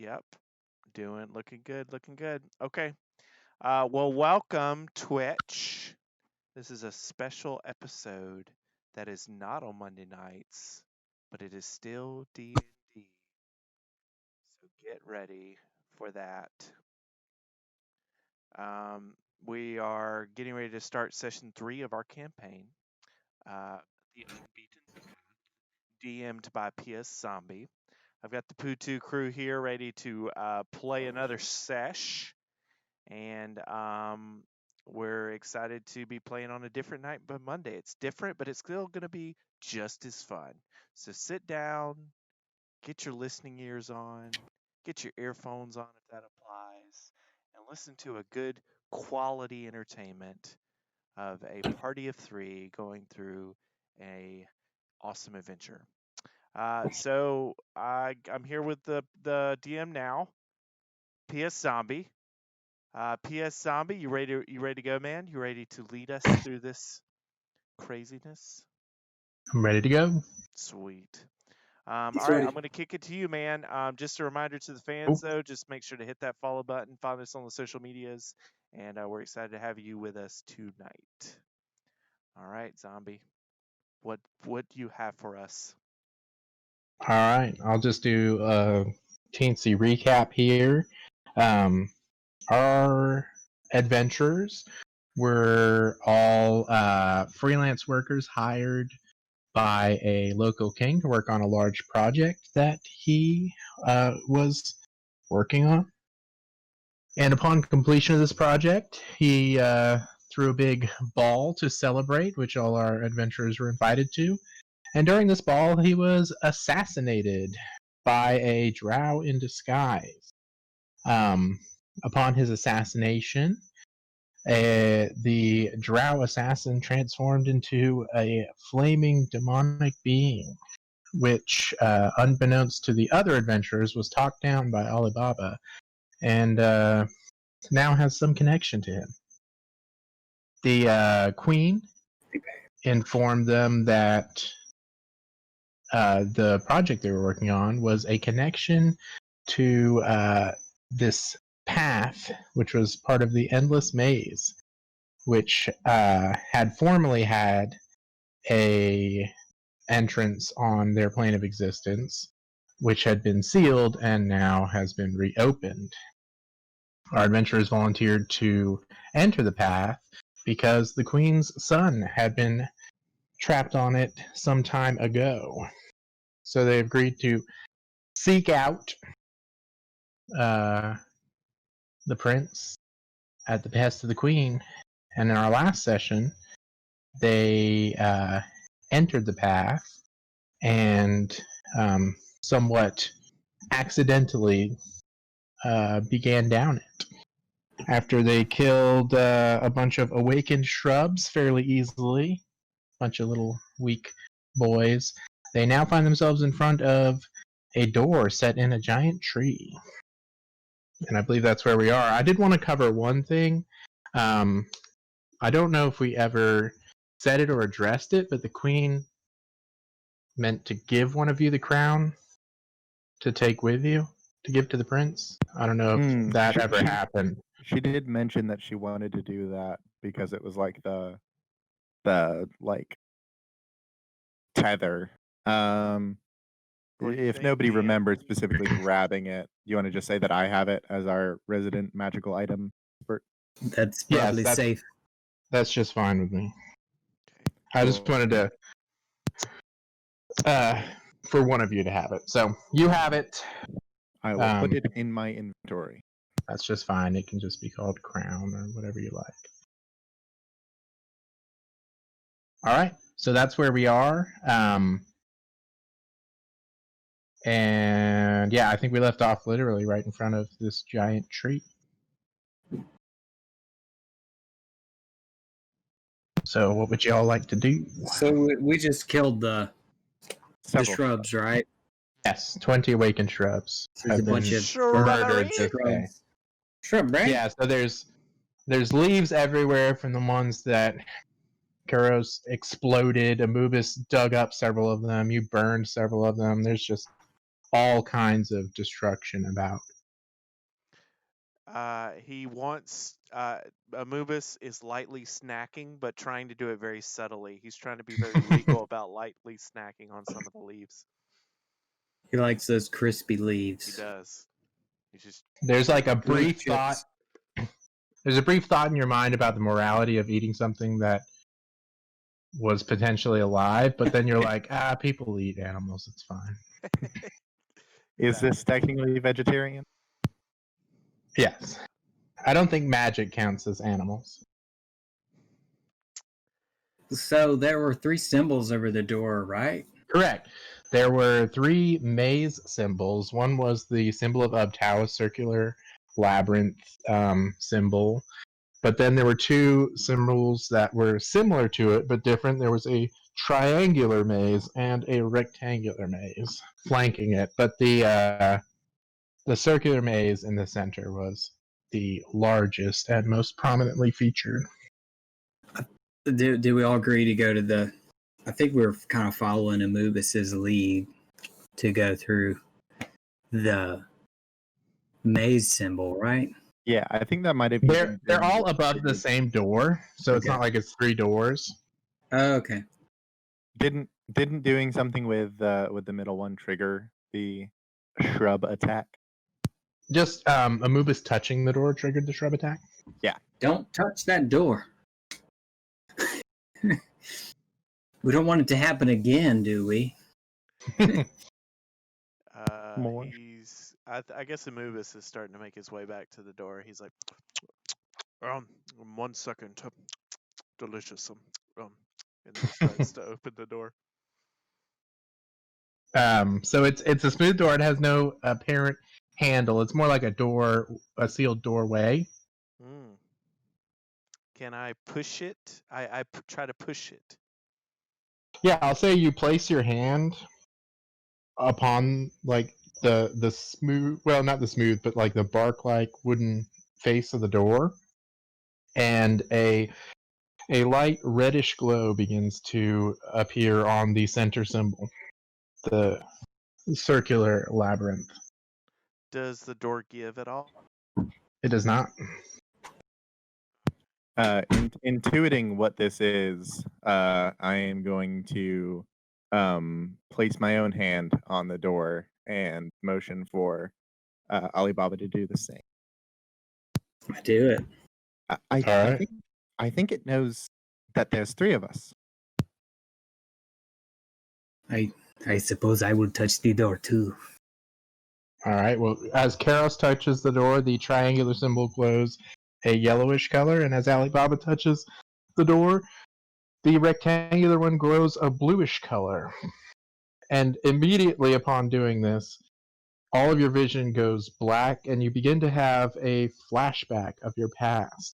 Yep. Looking good, looking good. Okay. Well, welcome, Twitch. This is a special episode that is not on Monday nights, but it is still D&D. So get ready for that. We are getting ready to start session 3 of our campaign. The Unbeaten, DM'd by PS Zombie. I've got the Poo2 crew here ready to play another sesh, and we're excited to be playing on a different night but Monday. It's different, but it's still going to be just as fun. So sit down, get your listening ears on, get your earphones on if that applies, and listen to a good quality entertainment of a party of 3 going through a awesome adventure. So I'm here with the DM now, PS Zombie. PS Zombie, you ready to go, man? You ready to lead us through this craziness? I'm ready to go. Sweet. All right, I'm going to kick it to you, man. Just a reminder to the fans, though, just make sure to hit that follow button, follow us on the social medias, and we're excited to have you with us tonight. All right, Zombie, what do you have for us? All right, I'll just do a teensy recap here. Our adventurers were all freelance workers hired by a local king to work on a large project that he was working on. And upon completion of this project, he threw a big ball to celebrate, which all our adventurers were invited to. And during this ball, he was assassinated by a drow in disguise. Upon his assassination, the drow assassin transformed into a flaming demonic being, which, unbeknownst to the other adventurers, was talked down by Alibaba, and now has some connection to him. The queen informed them that the project they were working on was a connection to this path, which was part of the Endless Maze, which had formerly had a entrance on their plane of existence, which had been sealed and now has been reopened. Our adventurers volunteered to enter the path because the Queen's son had been trapped on it some time ago. So they agreed to seek out the prince at the behest of the queen. And in our last session, they entered the path and somewhat accidentally began down it. After they killed a bunch of awakened shrubs fairly easily, a bunch of little weak boys, they now find themselves in front of a door set in a giant tree. And I believe that's where we are. I did want to cover one thing. I don't know if we ever said it or addressed it, but the queen meant to give one of you the crown to take with you, to give to the prince. I don't know if that ever happened. She did mention that she wanted to do that because it was like the like tether. If nobody remembered specifically grabbing it, you want to just say that I have it as our resident magical item expert? That's probably safe. That's just fine with me. I just wanted to, for one of you to have it. So you have it. I will put it in my inventory. That's just fine. It can just be called crown or whatever you like. All right. So that's where we are. And yeah, I think we left off literally right in front of this giant tree. So what would y'all like to do? So we just killed the shrubs, right? Yes, 20 awakened shrubs. So there's a bunch of murdered this day. Shrub, right? Yeah, so there's leaves everywhere from the ones that Kuros exploded. Amubis dug up several of them. You burned several of them. There's just all kinds of destruction about. He wants Amubis is lightly snacking, but trying to do it very subtly. He's trying to be very regal about lightly snacking on some of the leaves. He likes those crispy He leaves. does. He's just There's like a Good brief chips. thought. There's a brief thought in your mind about the morality of eating something that was potentially alive, but then you're like, people eat animals. It's fine. Is this technically vegetarian? Yes. I don't think magic counts as animals. So there were 3 symbols over the door, right? Correct. There were 3 maze symbols. One was the symbol of Ubtao, a circular labyrinth symbol. But then there were 2 symbols that were similar to it, but different. There was a triangular maze and a rectangular maze flanking it. But the circular maze in the center was the largest and most prominently featured. Did we all agree to go to the... I think we were kind of following Amubis' lead to go through the maze symbol, right? Yeah, I think that might have. They're all above the same door, so it's Okay. not like it's 3 doors. Oh, okay. Didn't doing something with the middle one trigger the shrub attack? Just Amubis touching the door triggered the shrub attack. Don't touch that door. We don't want it to happen again, do we? More. I guess Amubis is starting to make his way back to the door. He's like, 1 second, delicious. And then he starts to open the door. So it's a smooth door. It has no apparent handle. It's more like a sealed doorway. Mm. Can I push it? I try to push it. Yeah, I'll say you place your hand upon like the smooth, well, not the smooth, but like the bark-like wooden face of the door, and a light reddish glow begins to appear on the center symbol, the circular labyrinth. Does the door give at all? It does not. Intuiting what this is, I am going to place my own hand on the door and motion for Alibaba to do the same. I do it. I think it knows that there's 3 of us. I suppose I will touch the door too. All right. Well, as Karos touches the door, the triangular symbol glows a yellowish color, and as Alibaba touches the door, the rectangular one glows a bluish color. And immediately upon doing this, all of your vision goes black, and you begin to have a flashback of your past.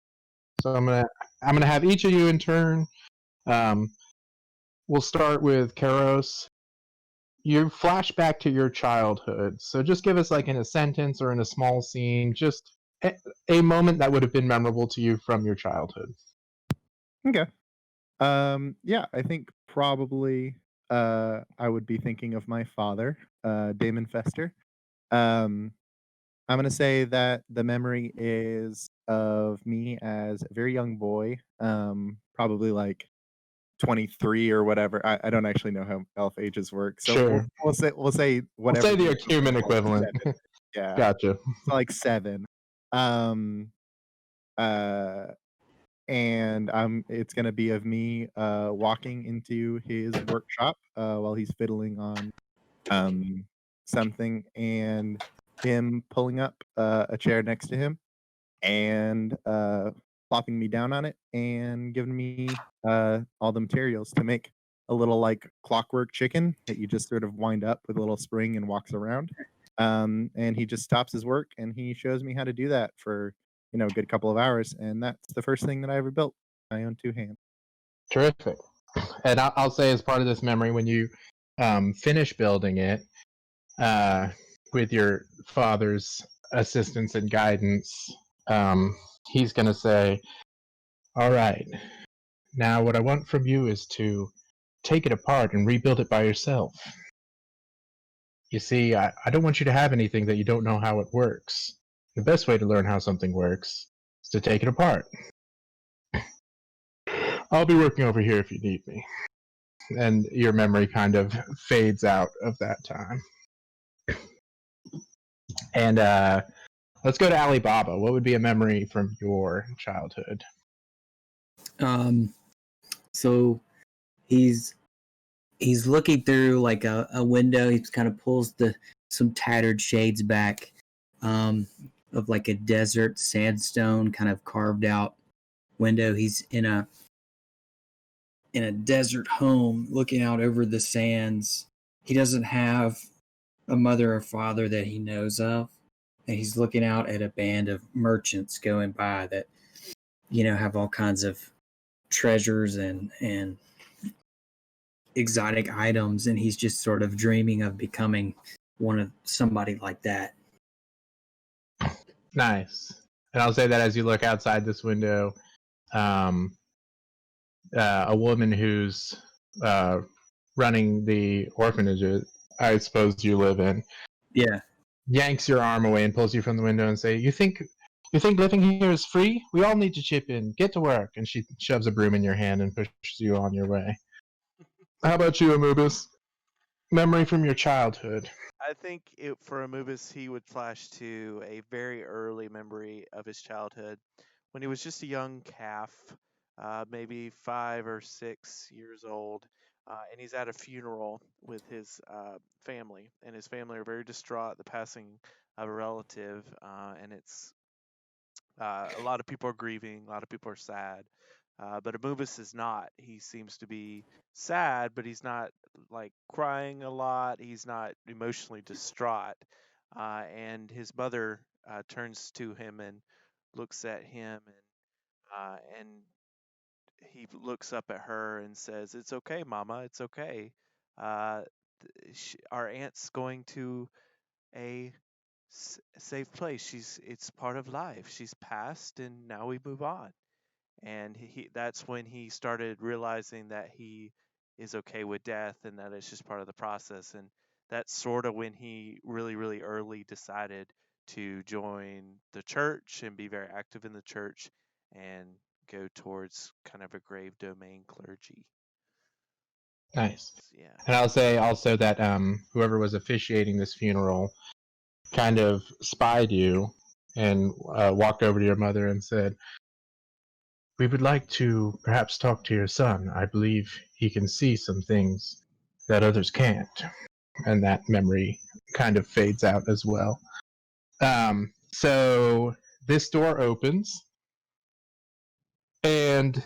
So I'm gonna have each of you in turn. We'll start with Karos. You flash back to your childhood. So just give us like in a sentence or in a small scene, just a moment that would have been memorable to you from your childhood. Okay. Yeah, I think probably I would be thinking of my father, Damon Fester. I'm gonna say that the memory is of me as a very young boy, probably like 23 or whatever. I don't actually know how elf ages work, so Sure. we'll say We'll whatever. say the human equivalent. 7. Yeah, Gotcha. so like 7. And it's gonna be of me walking into his workshop while he's fiddling on something, and him pulling up a chair next to him and plopping me down on it and giving me all the materials to make a little like clockwork chicken that you just sort of wind up with a little spring and walks around. And he just stops his work and he shows me how to do that for a good couple of hours, and that's the first thing that I ever built my own 2 hands. Terrific. And I'll say as part of this memory, when you finish building it with your father's assistance and guidance, he's going to say, all right, now what I want from you is to take it apart and rebuild it by yourself. You see, I don't want you to have anything that you don't know how it works. The best way to learn how something works is to take it apart. I'll be working over here if you need me. And your memory kind of fades out of that time. And let's go to Alibaba. What would be a memory from your childhood? So he's looking through like a window. He kind of pulls some tattered shades back of like a desert sandstone kind of carved out window. He's in a desert home looking out over the sands. He doesn't have a mother or father that he knows of. And he's looking out at a band of merchants going by that, have all kinds of treasures and exotic items, and he's just sort of dreaming of becoming somebody like that. Nice. And I'll say that as you look outside this window, a woman who's running the orphanage I suppose you live in, Yeah. yanks your arm away and pulls you from the window and say, You think living here is free? We all need to chip in. Get to work. And she shoves a broom in your hand and pushes you on your way. How about you, Amubis? Memory from your childhood. I think for Amubis, he would flash to a very early memory of his childhood when he was just a young calf, maybe 5 or 6 years old, and he's at a funeral with his family, and his family are very distraught at the passing of a relative, and it's a lot of people are grieving, a lot of people are sad. But Amubis is not. He seems to be sad, but he's not like crying a lot. He's not emotionally distraught. And his mother turns to him and looks at him, and he looks up at her and says, "It's okay, Mama. It's okay. Uh, our aunt's going to a safe place. It's part of life. She's passed, and now we move on." And that's when he started realizing that he is okay with death and that it's just part of the process. And that's sort of when he really, really early decided to join the church and be very active in the church and go towards kind of a grave domain clergy. Nice. Yeah. And I'll say also that whoever was officiating this funeral kind of spied you and walked over to your mother and said, We would like to perhaps talk to your son. I believe he can see some things that others can't. And that memory kind of fades out as well. So this door opens, and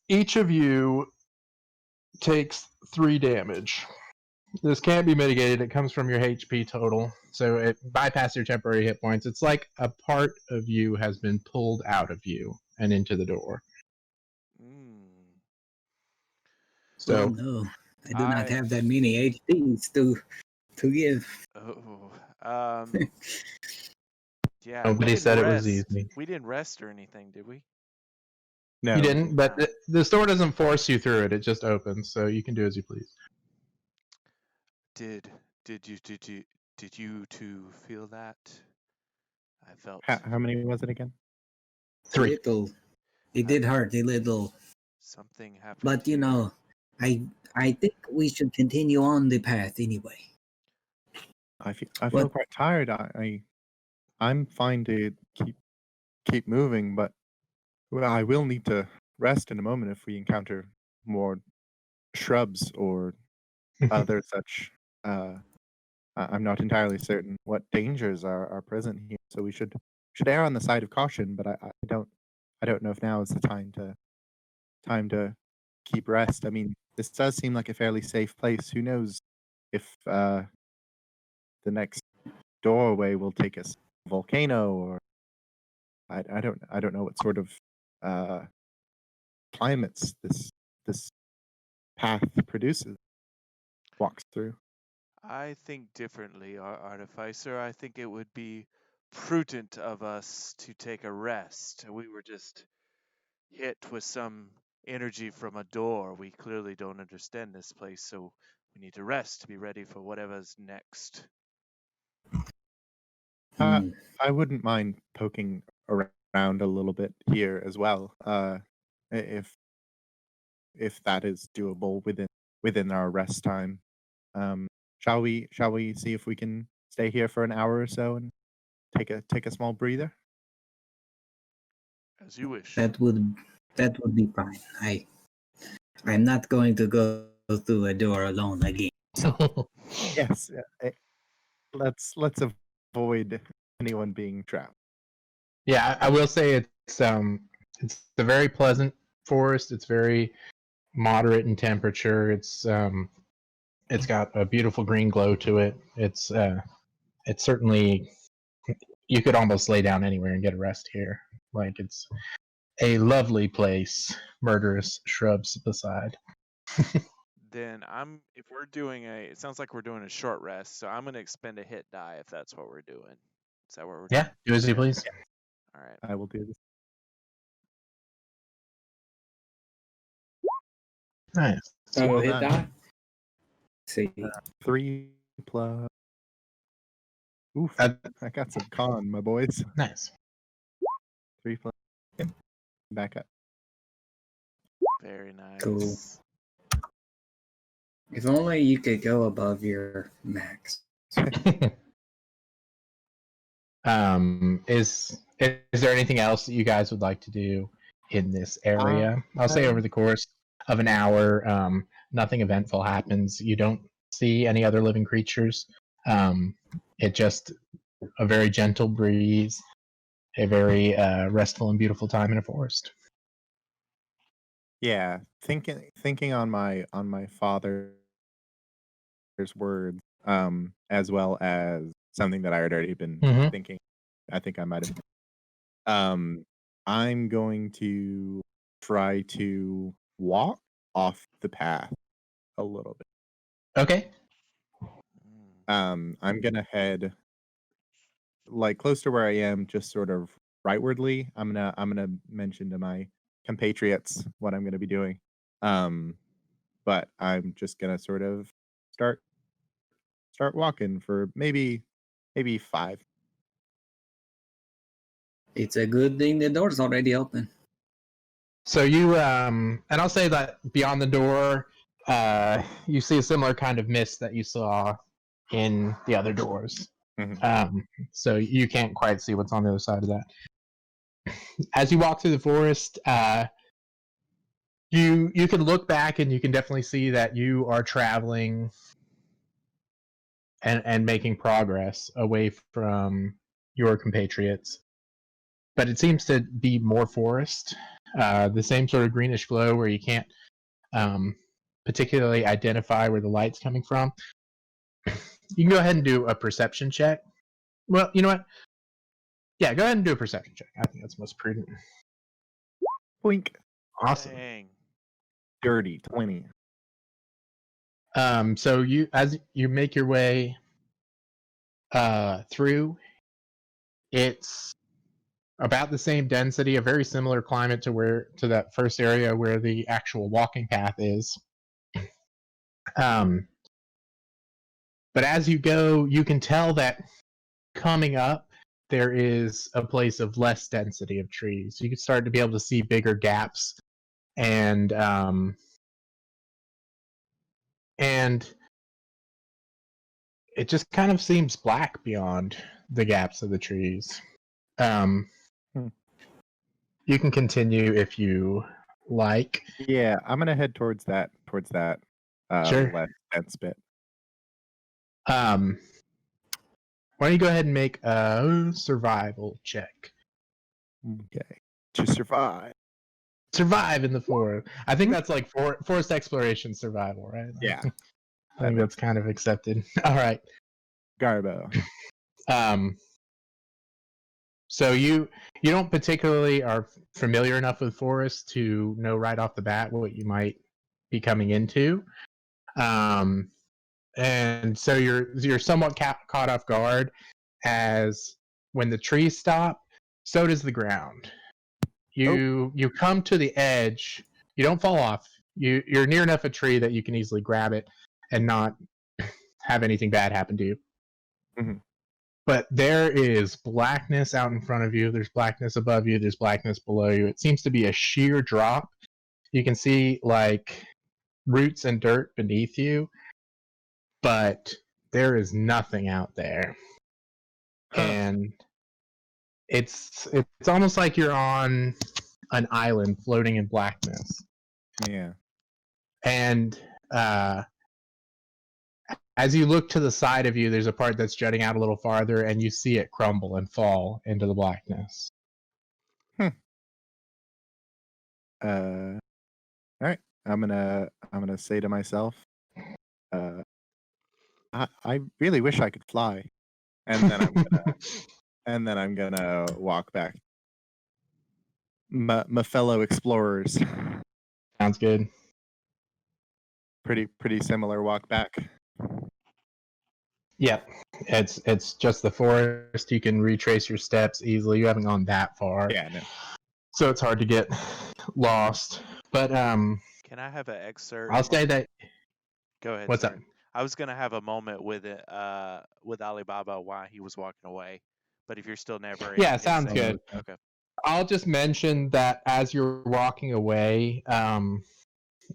each of you takes 3 damage. This can't be mitigated. It comes from your HP total, so it bypasses your temporary hit points. It's like a part of you has been pulled out of you and into the door. So, oh no, I do not have that many HPs to give. Yeah. nobody said it was easy. We didn't rest or anything, did we? No, You didn't, but the store doesn't force you through it. It just opens, so you can do as you please. Did you two feel that? I felt How many was it again? 3. Little. It did hurt a little. Something happened. But here. I think we should continue on the path anyway. I feel quite tired. I'm fine to keep moving, but I will need to rest in a moment if we encounter more shrubs or other such. I'm not entirely certain what dangers are present here, so we should err on the side of caution. But I don't know if now is the time to keep rest. I mean, this does seem like a fairly safe place. Who knows if the next doorway will take us to a volcano, or I don't know what sort of climates this path walks through. I think differently, Artificer. I think it would be prudent of us to take a rest. We were just hit with some energy from a door. We clearly don't understand this place, so We need to rest to be ready for whatever's next. I wouldn't mind poking around a little bit here as well, if that is doable within our rest time. Shall we see if we can stay here for an hour or so and take a small breather? As you wish. That would be fine. I'm not going to go through a door alone again. Yes. Let's avoid anyone being trapped. Yeah, I will say it's a very pleasant forest. It's very moderate in temperature. It's got a beautiful green glow to it. It's certainly, you could almost lay down anywhere and get a rest here. Like, it's a lovely place. Murderous shrubs beside. Then if we're doing it sounds like we're doing a short rest, so I'm gonna expend a hit die if that's what we're doing. Is that what we're doing? Yeah, do as you please. All right. I will do this. Nice. Well hit done. die. See, 3 plus. Oof! Uh, I got some con, my boys. Nice. 3 plus. Yep. Back up. Very nice. Cool. If only you could go above your max. Is there anything else that you guys would like to do in this area? I'll say over the course of an hour, nothing eventful happens. You don't see any other living creatures. It just a very gentle breeze, a very restful and beautiful time in a forest. Yeah, thinking on my father's words, as well as something that I had already been Mhm. thinking. I think I might have. I'm going to try to walk off the path a little bit. Okay. I'm gonna head like close to where I am, just sort of rightwardly. I'm gonna mention to my compatriots what I'm gonna be doing. But I'm just gonna sort of start walking for maybe 5. It's a good thing the door's already open. So you and I'll say that beyond the door, you see a similar kind of mist that you saw in the other doors. So you can't quite see what's on the other side of that. As you walk through the forest, you can look back and you can definitely see that you are traveling and making progress away from your compatriots. But it seems to be more forest, the same sort of greenish glow where you can't particularly identify where the light's coming from. You can go ahead and do a perception check. Well, you know what? Yeah, go ahead and do a perception check. I think that's most prudent. Boink. Awesome. Dang. Dirty 20. So as you make your way through, it's about the same density, a very similar climate to that first area where the actual walking path is. But as you go, you can tell that coming up, there is a place of less density of trees. You can start to be able to see bigger gaps, and it just kind of seems black beyond the gaps of the trees. You can continue if you like. Yeah, I'm gonna head towards that Sure. less dense bit. Why don't you go ahead and make a survival check? Okay. To survive. Survive in the forest. I think that's like forest exploration survival, right? Yeah. I think that's kind of accepted. All right. Garbo. So you don't particularly are familiar enough with forest to know right off the bat what you might be coming into. And so you're somewhat caught off guard as when the trees stop, so does the ground. You come to the edge. You don't fall off. You're near enough a tree that you can easily grab it, and not have anything bad happen to you. Mhm. But there is blackness out in front of you. There's blackness above you. There's blackness below you. It seems to be a sheer drop. You can see like roots and dirt beneath you, but there is nothing out there. And it's almost like you're on an island floating in blackness. Yeah. And as you look to the side of you, there's a part that's jutting out a little farther, and you see it crumble and fall into the blackness. All right. I'm gonna say to myself, I really wish I could fly, and then I'm gonna walk back. My fellow explorers, Sounds good. pretty similar walk back. Yep, it's just the forest. You can retrace your steps easily. You haven't gone that far. Yeah, no. So it's hard to get lost. But Can I have an excerpt? I'll say that. Go ahead. What's sorry. up? I was gonna have a moment with it, with Alibaba while he was walking away, but if you're still narrating, Yeah, his sounds segment- good. Okay. I'll just mention that as you're walking away,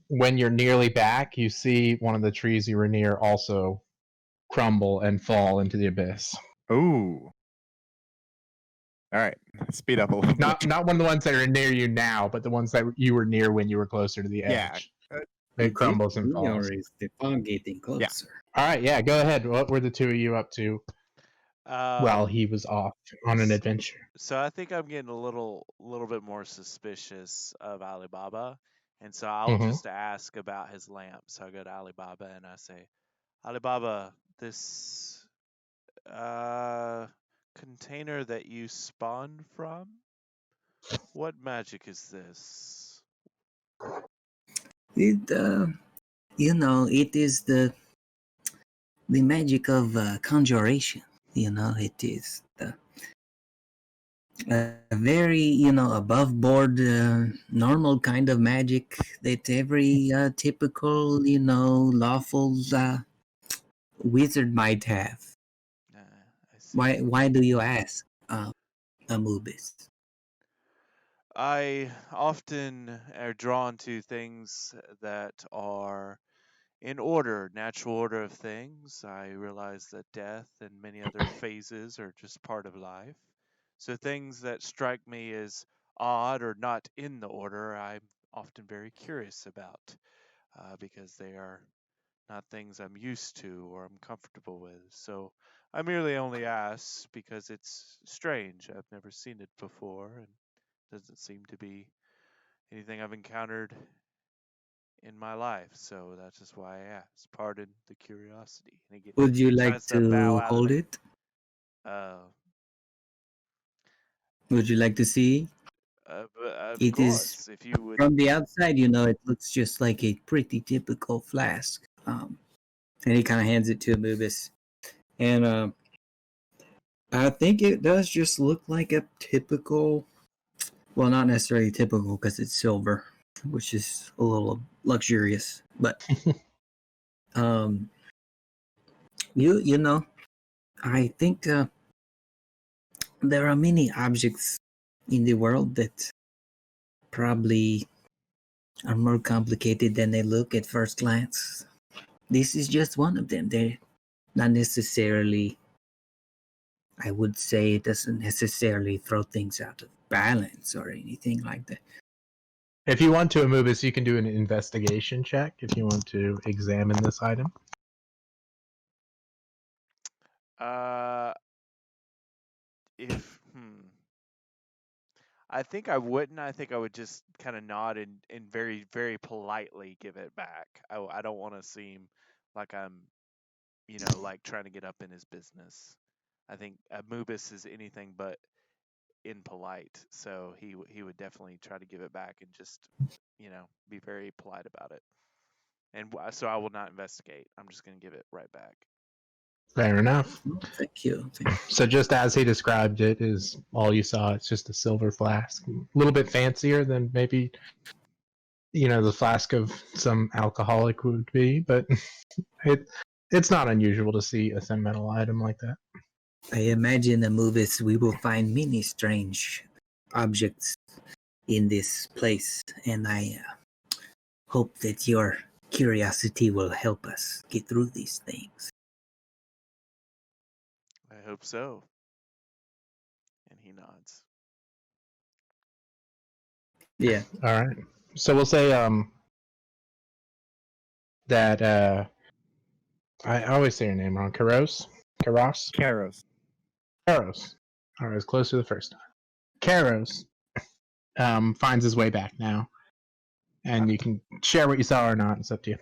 when you're nearly back, you see one of the trees you were near also crumble and fall into the abyss. Ooh. All right. Speed up a little Not bit. one of the ones that are near you now, but the ones that you were near when you were closer to the Yeah. edge. It crumbles and falls. Or is the fog getting closer? All right, yeah, go ahead. What were the two of you up to while he was off on an adventure? So I think I'm getting a little bit more suspicious of Alibaba, and so I'll Mhm. just ask about his lamp. So I go to Alibaba and I say, Alibaba, this container that you spawned from, what magic is this? It it is the magic of conjuration. It is a very above board normal kind of magic that every typical lawful wizard might have. I see. Why do you ask, Anubis? I often are drawn to things that are in order, natural order of things. I realize that death and many other phases are just part of life. So things that strike me as odd or not in the order, I'm often very curious about because they are not things I'm used to or I'm comfortable with. So I merely only ask because it's strange. I've never seen it before and doesn't seem to be anything I've encountered in my life. So that's just why I asked. Pardon the curiosity. And Would you like tries to bow to out hold of it? Would you like to see? Of It is course, if you would. from the outside, it looks just like a pretty typical flask. And he kind of hands it to Anubis. And I think it does just look like a typical, well, not necessarily typical because it's silver, which is a little luxurious. But you know, I think there are many objects in the world that probably are more complicated than they look at first glance. This is just one of them. They're not necessarily, I would say, it doesn't necessarily throw things out of balance or anything like that. If you want to, Anubis, you can do an investigation check if you want to examine this item. If I think I wouldn't. I think I would just kind of nod and very, very politely give it back. I don't want to seem like I'm, like trying to get up in his business. I think Mubis is anything but impolite, so he would definitely try to give it back and just, be very polite about it. And so I will not investigate. I'm just going to give it right back. Fair enough. Thank you. So just as he described it is all you saw. It's just a silver flask. A little bit fancier than maybe the flask of some alcoholic would be, but it's not unusual to see a sentimental item like that. I imagine the movies we will find many strange objects in this place, and I hope that your curiosity will help us get through these things. I hope so. And he nods. Yeah. All right. So we'll say that I always say your name wrong. Karos. Karos. Karos. All right, it's close to the first time. Karos finds his way back now, and you can share what you saw or not. It's up to you.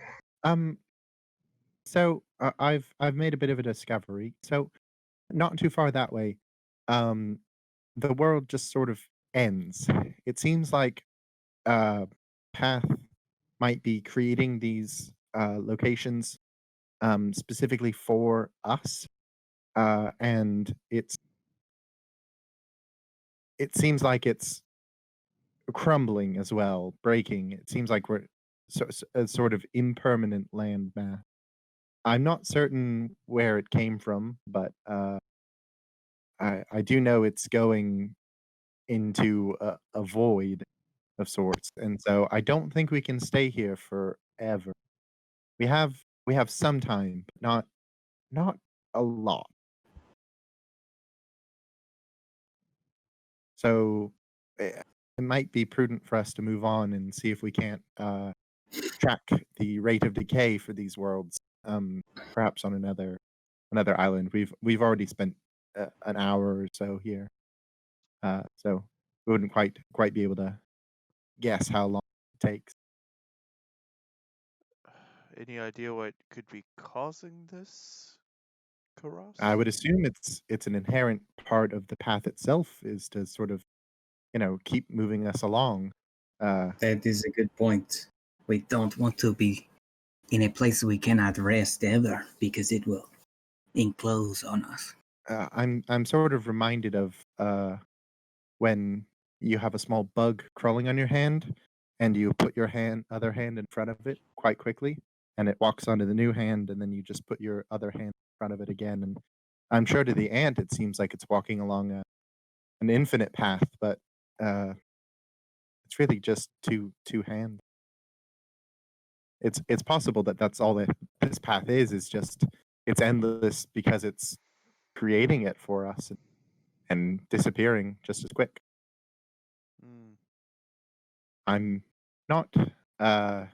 So I've made a bit of a discovery. So not too far that way, the world just sort of ends. It seems like Path might be creating these locations specifically for us, and it seems like it's crumbling as well, breaking. It seems like we're a sort of impermanent landmass. I'm not certain where it came from, but I do know it's going into a void of sorts, and so I don't think we can stay here forever. We have some time, but not a lot. So it might be prudent for us to move on and see if we can't track the rate of decay for these worlds. Perhaps on another island. We've already spent an hour or so here, so we wouldn't quite be able to guess how long it takes. Any idea what could be causing this, Karos? I would assume it's an inherent part of the path itself is to sort of, keep moving us along. That is a good point. We don't want to be in a place we cannot rest ever because it will enclose on us. I'm sort of reminded of when you have a small bug crawling on your hand, and you put your other hand in front of it quite quickly, and it walks onto the new hand, and then you just put your other hand in front of it again. And I'm sure to the ant, it seems like it's walking along an infinite path, but it's really just two hands. It's possible that that's all that this path is just it's endless because it's creating it for us and disappearing just as quick. Mm, I'm not it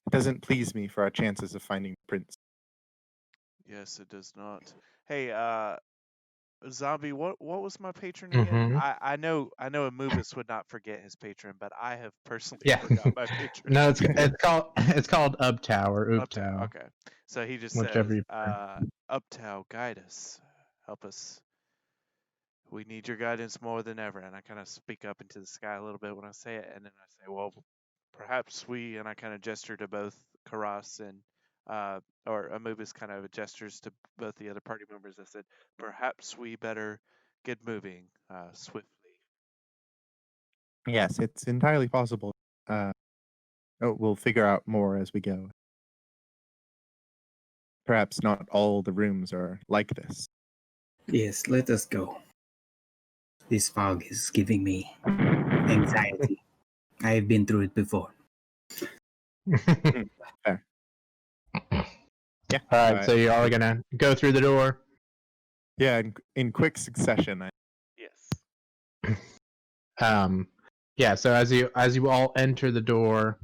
doesn't please me for our chances of finding Prince. yes, it does not. Hey, Zombie, what was my patron again? Mhm. I know Amubis would not forget his patron, but I have personally Yeah. forgot my patron. No, it's called Uptow or Uptow. Uptow, Okay. So he just whichever says, you prefer. Uptow, guide us. Help us. We need your guidance more than ever. And I kind of speak up into the sky a little bit when I say it. And then I say, well, perhaps we, and I kind of gesture to both Karas and, or Amubis kind of gestures to both the other party members. I said, perhaps we better get moving swiftly. Yes, it's entirely possible. We'll figure out more as we go. Perhaps not all the rooms are like this. Yes, let us go. This fog is giving me anxiety. I have been through it before. Fair. Yeah. All right, so you're all gonna go through the door. Yeah, in quick succession. Yes. Yeah. So as you all enter the door,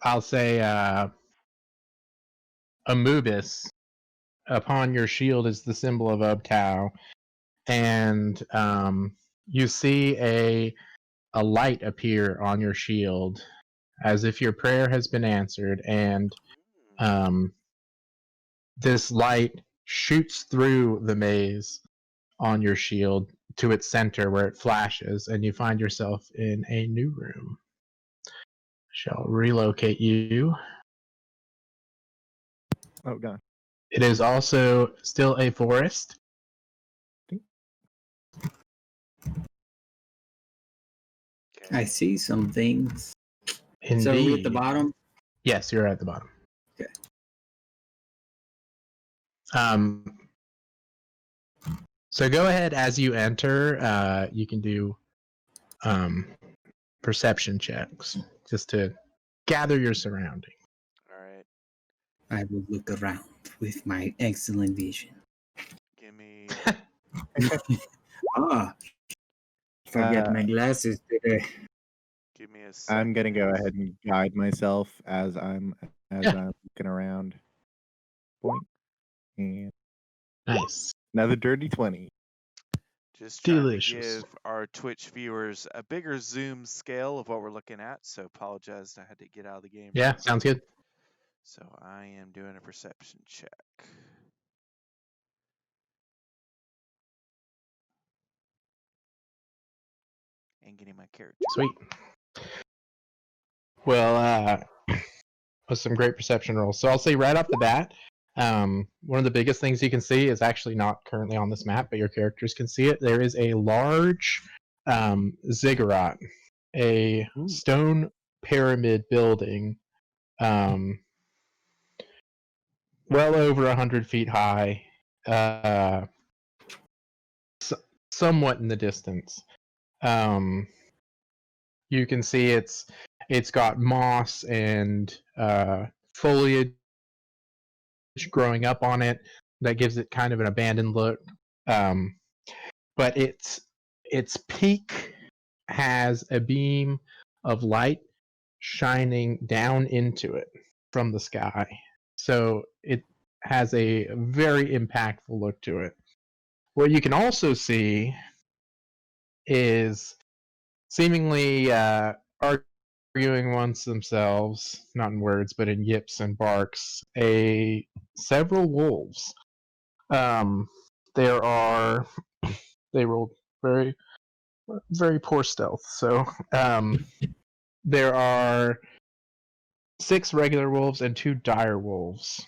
I'll say, Amubis upon your shield is the symbol of Uptow, and you see a light appear on your shield, as if your prayer has been answered, and this light shoots through the maze on your shield to its center where it flashes, and you find yourself in a new room. Shall relocate you. Oh god. It is also still a forest. I see some things. Indeed. So are we at the bottom? Yes, you're at the bottom. Okay. So go ahead as you enter. You can do perception checks just to gather your surrounding. All right. I will look around with my excellent vision. Give me. Forget my glasses today. Give me a second. I'm gonna go ahead and guide myself as I'm looking around. Point. And Nice. another dirty 20. Just trying Delicious. to give our Twitch viewers a bigger zoom scale of what we're looking at. So apologize, I had to get out of the game. Yeah, sounds good. So I am doing a perception check. And getting my character. Sweet. Well, with some great perception rolls. So I'll say right off the bat, one of the biggest things you can see is actually not currently on this map, but your characters can see it. There is a large ziggurat, a stone pyramid building, well over 100 feet high, somewhat in the distance. You can see it's got moss and foliage growing up on it that gives it kind of an abandoned look. But its peak has a beam of light shining down into it from the sky. So it has a very impactful look to it. What you can also see is seemingly arguing amongst themselves, not in words, but in yips and barks, several wolves. They rolled very, very poor stealth. So there are 6 regular wolves and 2 dire wolves.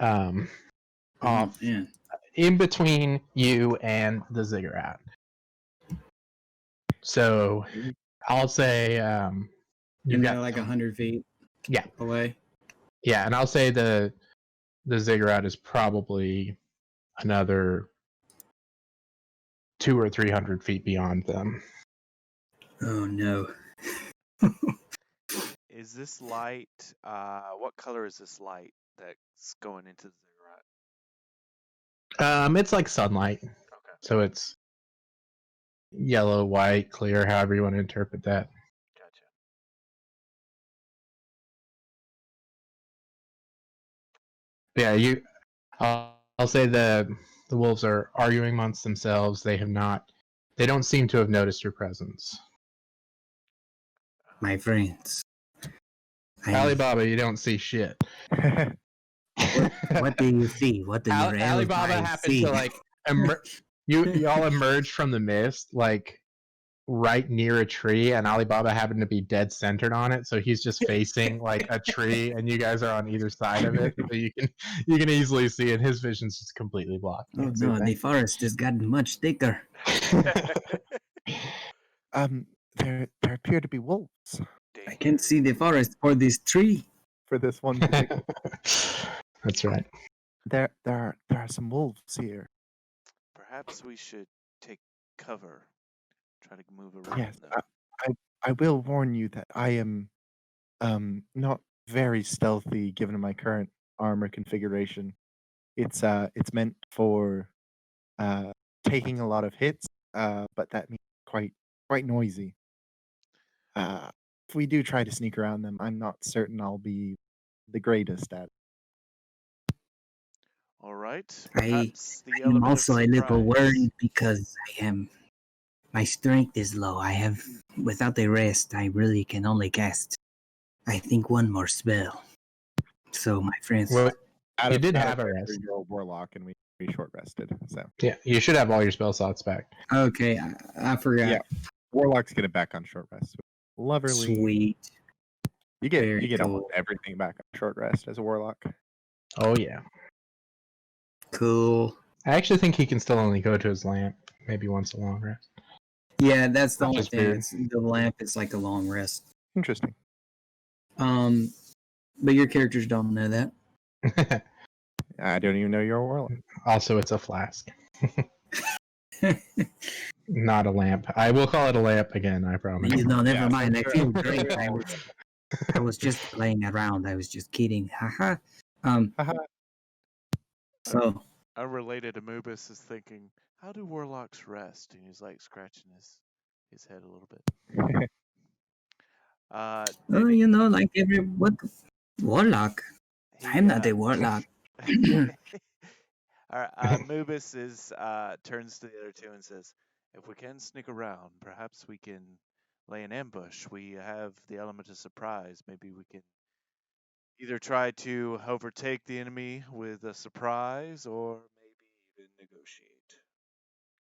Off Yeah. in between you and the ziggurat. So I'll say You've got like 100 feet. Yeah. Away. Yeah, and I'll say the ziggurat is probably another 200 or 300 feet beyond them. Oh no. Is this light, what color is this light that's going into the ziggurat? It's like sunlight. Okay. So it's yellow, white, clear, however you want to interpret that. Gotcha. Yeah, I'll say the wolves are arguing amongst themselves. They don't seem to have noticed your presence. My friends. Alibaba, you don't see shit. What do you see? What do your Alibaba happened to like y'all emerged from the mist like right near a tree, and Alibaba happened to be dead centered on it, so he's just facing like a tree, and you guys are on either side of it, so you can easily see it. His vision's just completely blocked. Oh no, the forest has gotten much thicker. There appear to be wolves I can't see the forest for this tree. for this one. particular- That's right. there are some wolves here. Perhaps we should take cover. Try to move around Yes, them. I will warn you that I am not very stealthy given my current armor configuration. It's meant for taking a lot of hits, but that means quite noisy. If we do try to sneak around them, I'm not certain I'll be the greatest at it. All right. I'm Perhaps the element of also a little surprise. worried because my strength is low. Without the rest, I really can only cast, I think, one more spell. So, my friends, Well, you did Out have of a character, rest. You're a warlock, and we short rested. So Yeah, you should have all your spell slots back. okay, I forgot. Yeah. warlocks get it back on short rest. Loverly, Sweet. you get Very cool. almost everything back on short rest as a warlock. Oh yeah. Cool. I actually think he can still only go to his lamp maybe once a long rest. Yeah, that's the Which only is thing. weird. It's the lamp is like a long rest. Interesting. But your characters don't know that. I don't even know you're a warlock. Also, it's a flask, not a lamp. I will call it a lamp again. I promise. You know, never Yeah, mind. for I sure. feel great. I was just playing around. I was just kidding. Haha. Haha. So Unrelated, Amubis is thinking, how do warlocks rest? And he's like scratching his head a little bit. oh, you know, like every what warlock. I'm not a warlock. All right, Mubis turns to the other two and says, if we can sneak around, perhaps we can lay an ambush. We have the element of surprise. Maybe we can either try to overtake the enemy with a surprise or maybe even negotiate.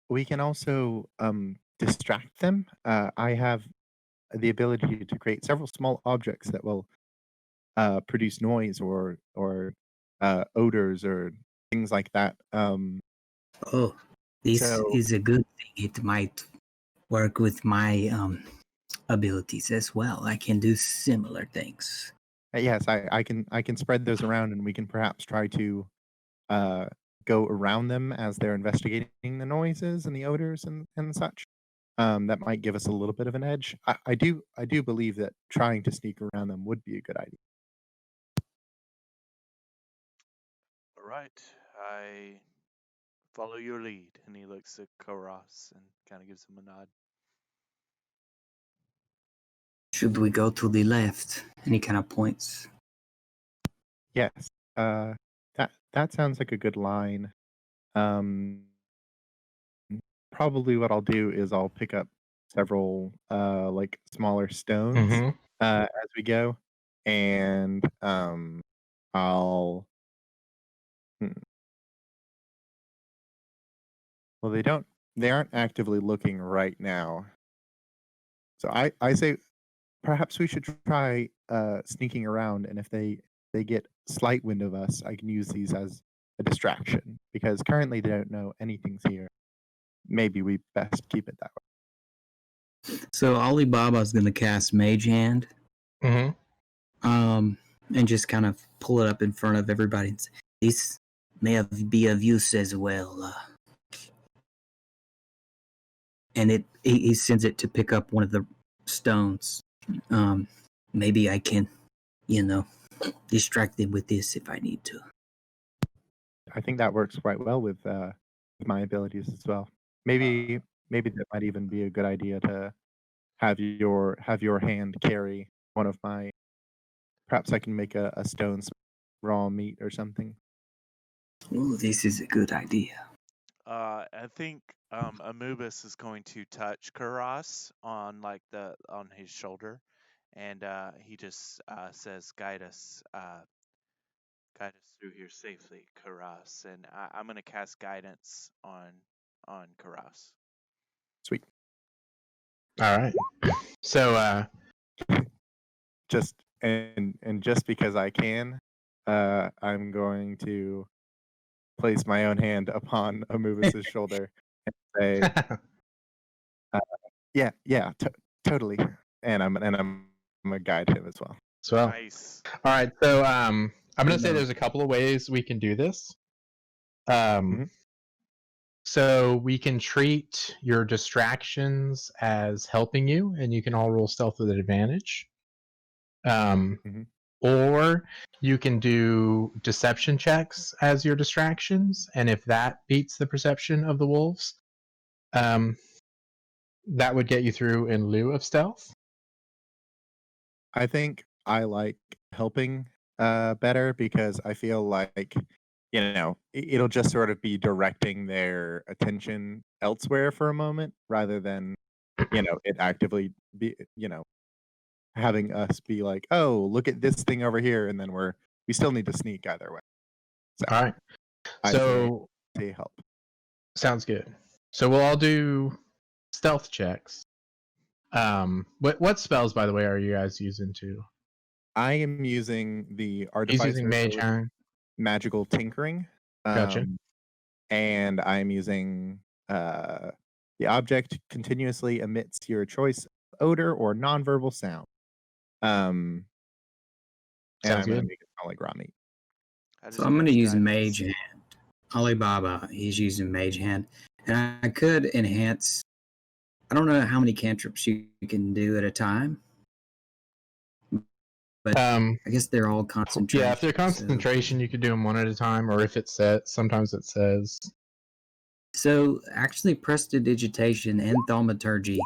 We can also distract them. I have the ability to create several small objects that will produce noise or odors or things like that. Oh, this So- is a good thing. It might work with my abilities as well. I can do similar things. yes, I can spread those around, and we can perhaps try to go around them as they're investigating the noises and the odors and such. That might give us a little bit of an edge. I do believe that trying to sneak around them would be a good idea. All right, I follow your lead. And he looks at Karas and kind of gives him a nod. Should we go to the left? And he kind of points. Yes, that sounds like a good line. Probably what I'll do is I'll pick up several like smaller stones Mhm. as we go, and I'll. Well, they aren't actively looking right now. So I say perhaps we should try sneaking around, and if they get slight wind of us, I can use these as a distraction because currently they don't know anything's here. Maybe we best keep it that way. So Alibaba's going to cast Mage Hand, Mhm. and just kind of pull it up in front of everybody. And say, this may be of use as well. And he sends it to pick up one of the stones. Maybe I can, distract them with this if I need to. I think that works quite well with my abilities as well. Maybe that might even be a good idea to have your hand carry one of my. Perhaps I can make a stone raw meat or something. Oh, this is a good idea. I think Amubis is going to touch Karas on on his shoulder, and he just says, "Guide us through here safely, Karas." And I'm going to cast guidance on Karas. Sweet. All right. So Just just because I can, I'm going to place my own hand upon Amubis' shoulder and say, "Yeah, totally." And I'm gonna guide him as well. so Nice. all right. So I'm gonna say No. there's a couple of ways we can do this. Mhm. So we can treat your distractions as helping you, and you can all roll stealth with an advantage. Mhm. Or you can do deception checks as your distractions, and if that beats the perception of the wolves, that would get you through in lieu of stealth. I think I like helping better because I feel like it'll just sort of be directing their attention elsewhere for a moment rather than it actively be having us be like, oh, look at this thing over here, and then we still need to sneak either way. So All right. I So say help. sounds good. So we'll all do stealth checks. What spells, by the way, are you guys using to? I am using the He's artificer using Mage Hand. magical tinkering. Gotcha. And I'm using The object continuously emits your choice of odor or nonverbal sound. And Sounds I'm going to good. make it sound like raw meat. So I'm going to use Mage Hand. Alibaba, he's using Mage Hand. And I could enhance. I don't know how many cantrips you can do at a time. But I guess they're all concentration. Yeah, if they're concentration, you could do them one at a time, or if it's set, sometimes it says. So actually, prestidigitation and thaumaturgy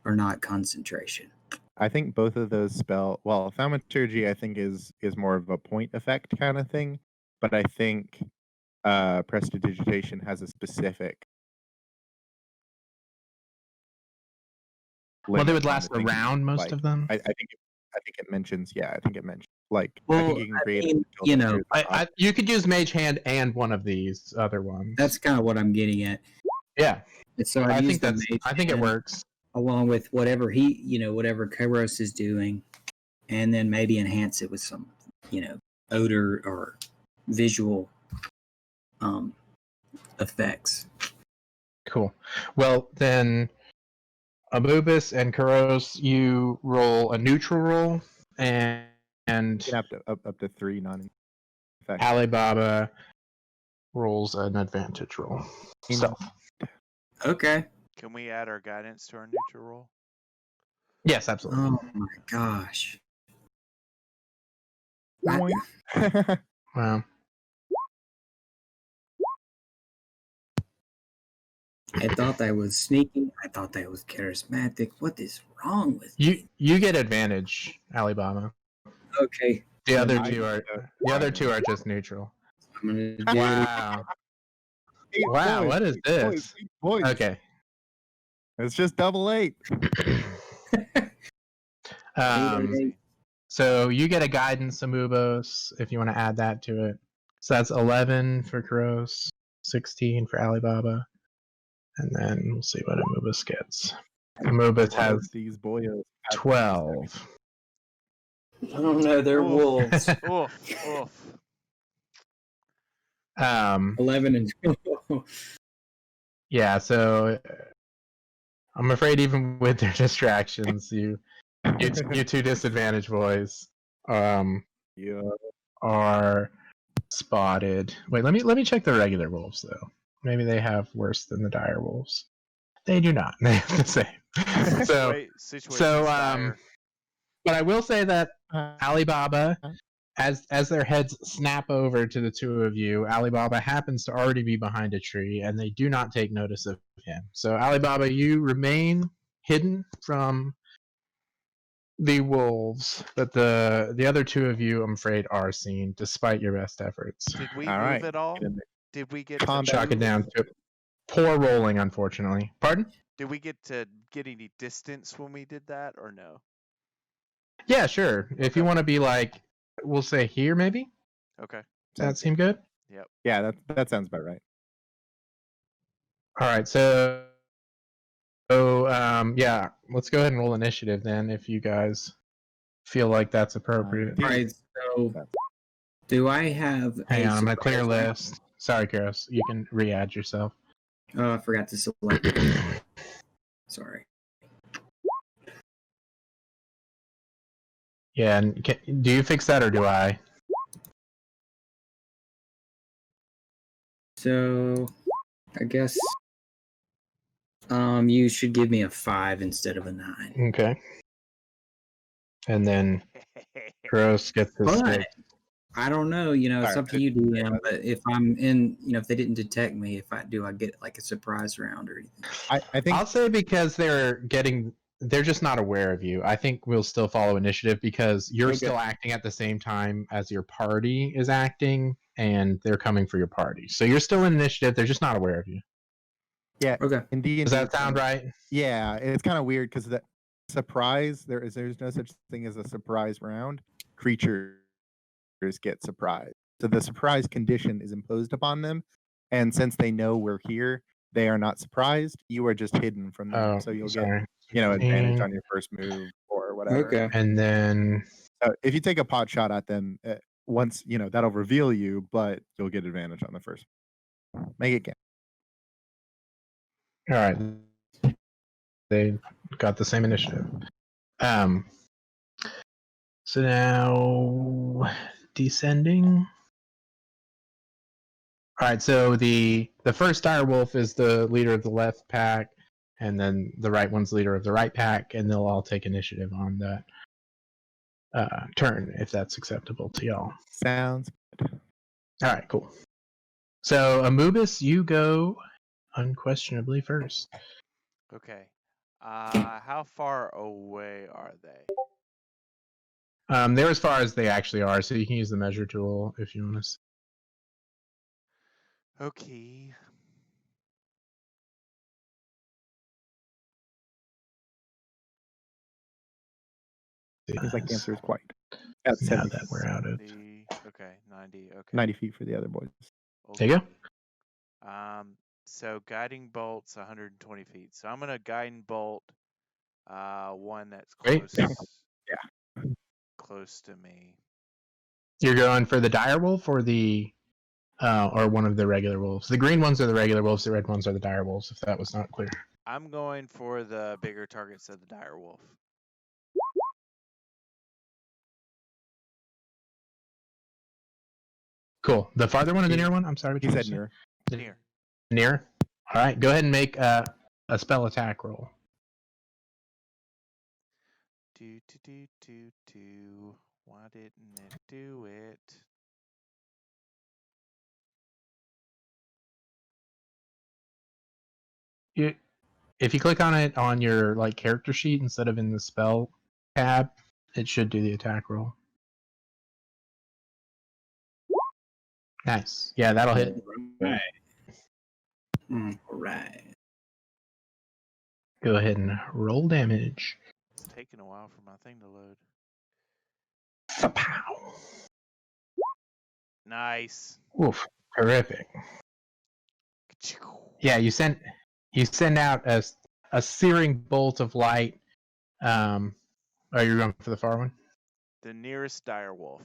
are not concentration. I think both of those spell well. Thaumaturgy, I think, is more of a point effect kind of thing, but I think prestidigitation has a specific. Well, they limit would on last the things around most like, of them. I think it mentions. Yeah, I think it mentions like. I Well, think you can create. mean, it you know, you could use Mage Hand and one of these other ones. that's kind of what I'm getting at. Yeah. And so I think it works. Along with whatever whatever Kairos is doing, and then maybe enhance it with some, odor or visual effects. Cool. Well, then, Amubis and Kuros, you roll a neutral roll, and You can have up to 3 non-effective. Alibaba rolls an advantage roll. Stealth. Okay. Can we add our guidance to our neutral roll? Yes, absolutely. Oh my gosh. Wow. I thought that was sneaky. I thought that was charismatic. What is wrong with you? You get advantage, Alibaba. Okay. The other two are just neutral. I'm gonna do. Wow. Wow. What is this? Okay. It's just double 8. So you get a guidance, Amubos, if you want to add that to it. So that's 11 for Kuros, 16 for Alibaba, and then we'll see what Amubis gets. Amubis has these boyos 12. I don't know. They're wolves. Oof. 11 and 12. Yeah, so I'm afraid even with their distractions, you two disadvantaged boys are spotted. Wait, let me check the regular wolves though. Maybe they have worse than the dire wolves. They do not. They have the same. But I will say that Alibaba, as their heads snap over to the two of you, Alibaba happens to already be behind a tree, and they do not take notice of him. So Alibaba, you remain hidden from the wolves, but the other two of you, I'm afraid, are seen, despite your best efforts. Did we move at all? Did we get to chalk it down to poor rolling, unfortunately. Pardon? Did we get to get any distance when we did that, or no? Yeah, sure. If you want to be like, we'll say here, maybe. Okay. Does that seem good? Yep. Yeah, that sounds about right. All right, so yeah, let's go ahead and roll initiative then, if you guys feel like that's appropriate. All right, so do I have? Hang on, I'm gonna clear a list. Sorry, Kuros, you can re-add yourself. Oh, I forgot to select it. Sorry. Yeah, and do you fix that or do I? So, I guess you should give me a 5 instead of a 9. Okay. And then Kuros gets his But 6. I don't know, it's up to you, DM. But if I'm in, if they didn't detect me, if I get like a surprise round or anything. I think I'll say because they're just not aware of you. I think we'll still follow initiative because you're still acting at the same time as your party is acting, and they're coming for your party. So you're still in initiative. They're just not aware of you. Yeah. Okay. Indeed. Does that sound right? Yeah, it's kind of weird because the surprise there's no such thing as a surprise round. Creatures get surprised, so the surprise condition is imposed upon them, and since they know we're here, they are not surprised. You are just hidden from them, so you'll get advantage on your first move or whatever. Okay. And then if you take a pot shot at them once, that'll reveal you, but you'll get advantage on the first. Make it count. All right. they got the same initiative. So now descending. All right, so the first dire wolf is the leader of the left pack, and then the right one's leader of the right pack, and they'll all take initiative on that turn if that's acceptable to y'all. Sounds good. All right, cool. So Amubis, you go unquestionably first. Okay. How far away are they? They're as far as they actually are, so you can use the measure tool if you want to. Okay. Seems like the answer is quite. At Now 70 that feet. we're out of 90. Okay. 90 feet for the other boys. There you go. Okay. So guiding bolt's 120 feet. So I'm gonna guiding bolt one that's Great. close. Yeah. Close to me. You're going for the dire wolf or the or one of the regular wolves. The green ones are the regular wolves. The red ones are the dire wolves. If that was not clear. I'm going for the bigger targets of the dire wolf. Cool. The farther one or the near one? I'm sorry. He said near. Near. Near. All right. Go ahead and make a spell attack roll. Do. Why didn't it do it? If you click on it on your like character sheet instead of in the spell tab, it should do the attack roll. Nice. Yeah, that'll hit. Right. All right. Go ahead and roll damage. It's taking a while for my thing to load. Fa-pow. Nice. Oof. Terrific. Yeah, you send out a searing bolt of light. Oh, you're going for the far one? The nearest dire wolf.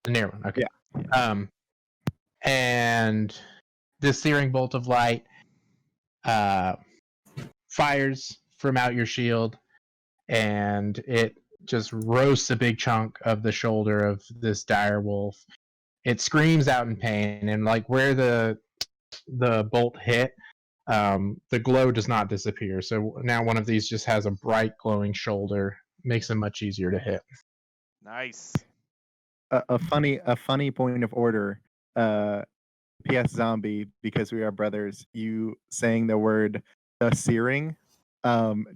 The near one. Okay. Yeah. And this searing bolt of light fires from out your shield, and it just roasts a big chunk of the shoulder of this dire wolf. It screams out in pain, and like where the bolt hit, the glow does not disappear. So now one of these just has a bright glowing shoulder, makes them much easier to hit. Nice. A funny point of order. PS Zombie, because we are brothers, you saying the word "the searing"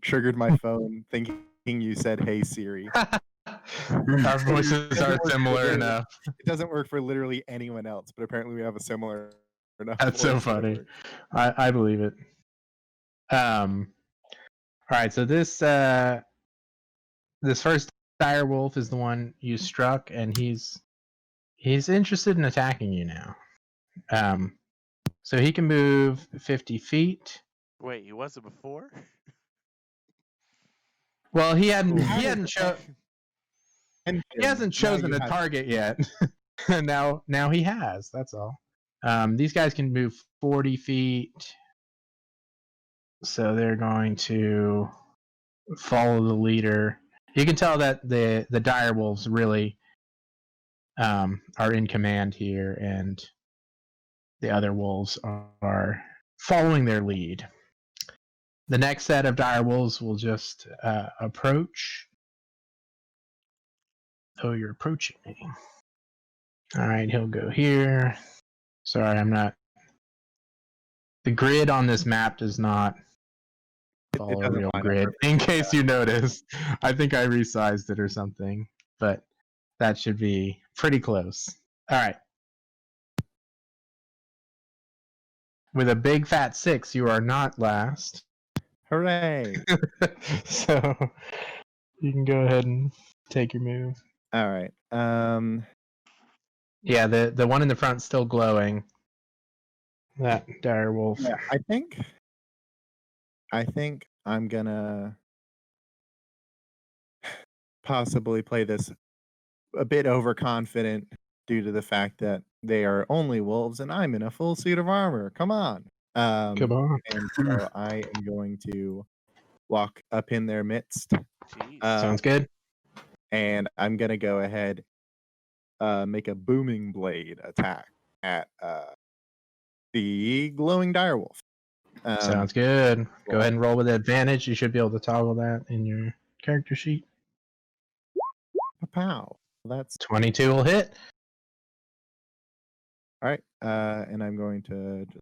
triggered my phone thinking you said "Hey Siri." Our voices are similar enough. It doesn't work for literally anyone else, but apparently we have a similar enough. That's so voice that it funny. works. I believe it. All right, so this first dire wolf is the one you struck, and he's interested in attacking you now. So he can move 50 feet. Wait, he wasn't before? Well, he hadn't And he hasn't chosen a target yet. now he has. That's all. These guys can move 40 feet. So they're going to follow the leader. You can tell that the dire wolves really are in command here, and the other wolves are following their lead. The next set of dire wolves will just approach. Oh, you're approaching me. All right, he'll go here. Sorry, I'm not. The grid on this map does not follow a real grid. In case you noticed, I think I resized it or something, but that should be pretty close. All right. With a big fat 6, you are not last. Hooray! So you can go ahead and take your move. All right. Yeah, the one in the front's still glowing. That dire wolf. Yeah, I think I'm gonna possibly play this a bit overconfident due to the fact that they are only wolves and I'm in a full suit of armor. Come on. Come on. And so I am going to walk up in their midst. Jeez. Sounds good. And I'm gonna go ahead, make a booming blade attack at the glowing direwolf. Sounds good. Go ahead and roll with advantage. You should be able to toggle that in your character sheet. Pow. That's 22 will hit. all right. And I'm going to just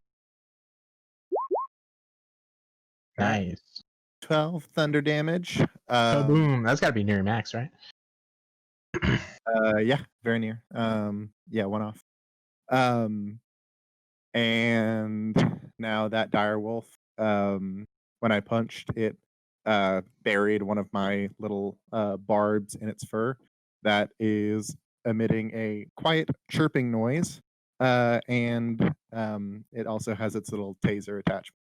Nice. 12 thunder damage. Boom. That's got to be near max, right? Yeah, very near. Yeah, one off. And now that direwolf, when I punched it, buried one of my little barbs in its fur that is emitting a quiet chirping noise. And it also has its little taser attachment.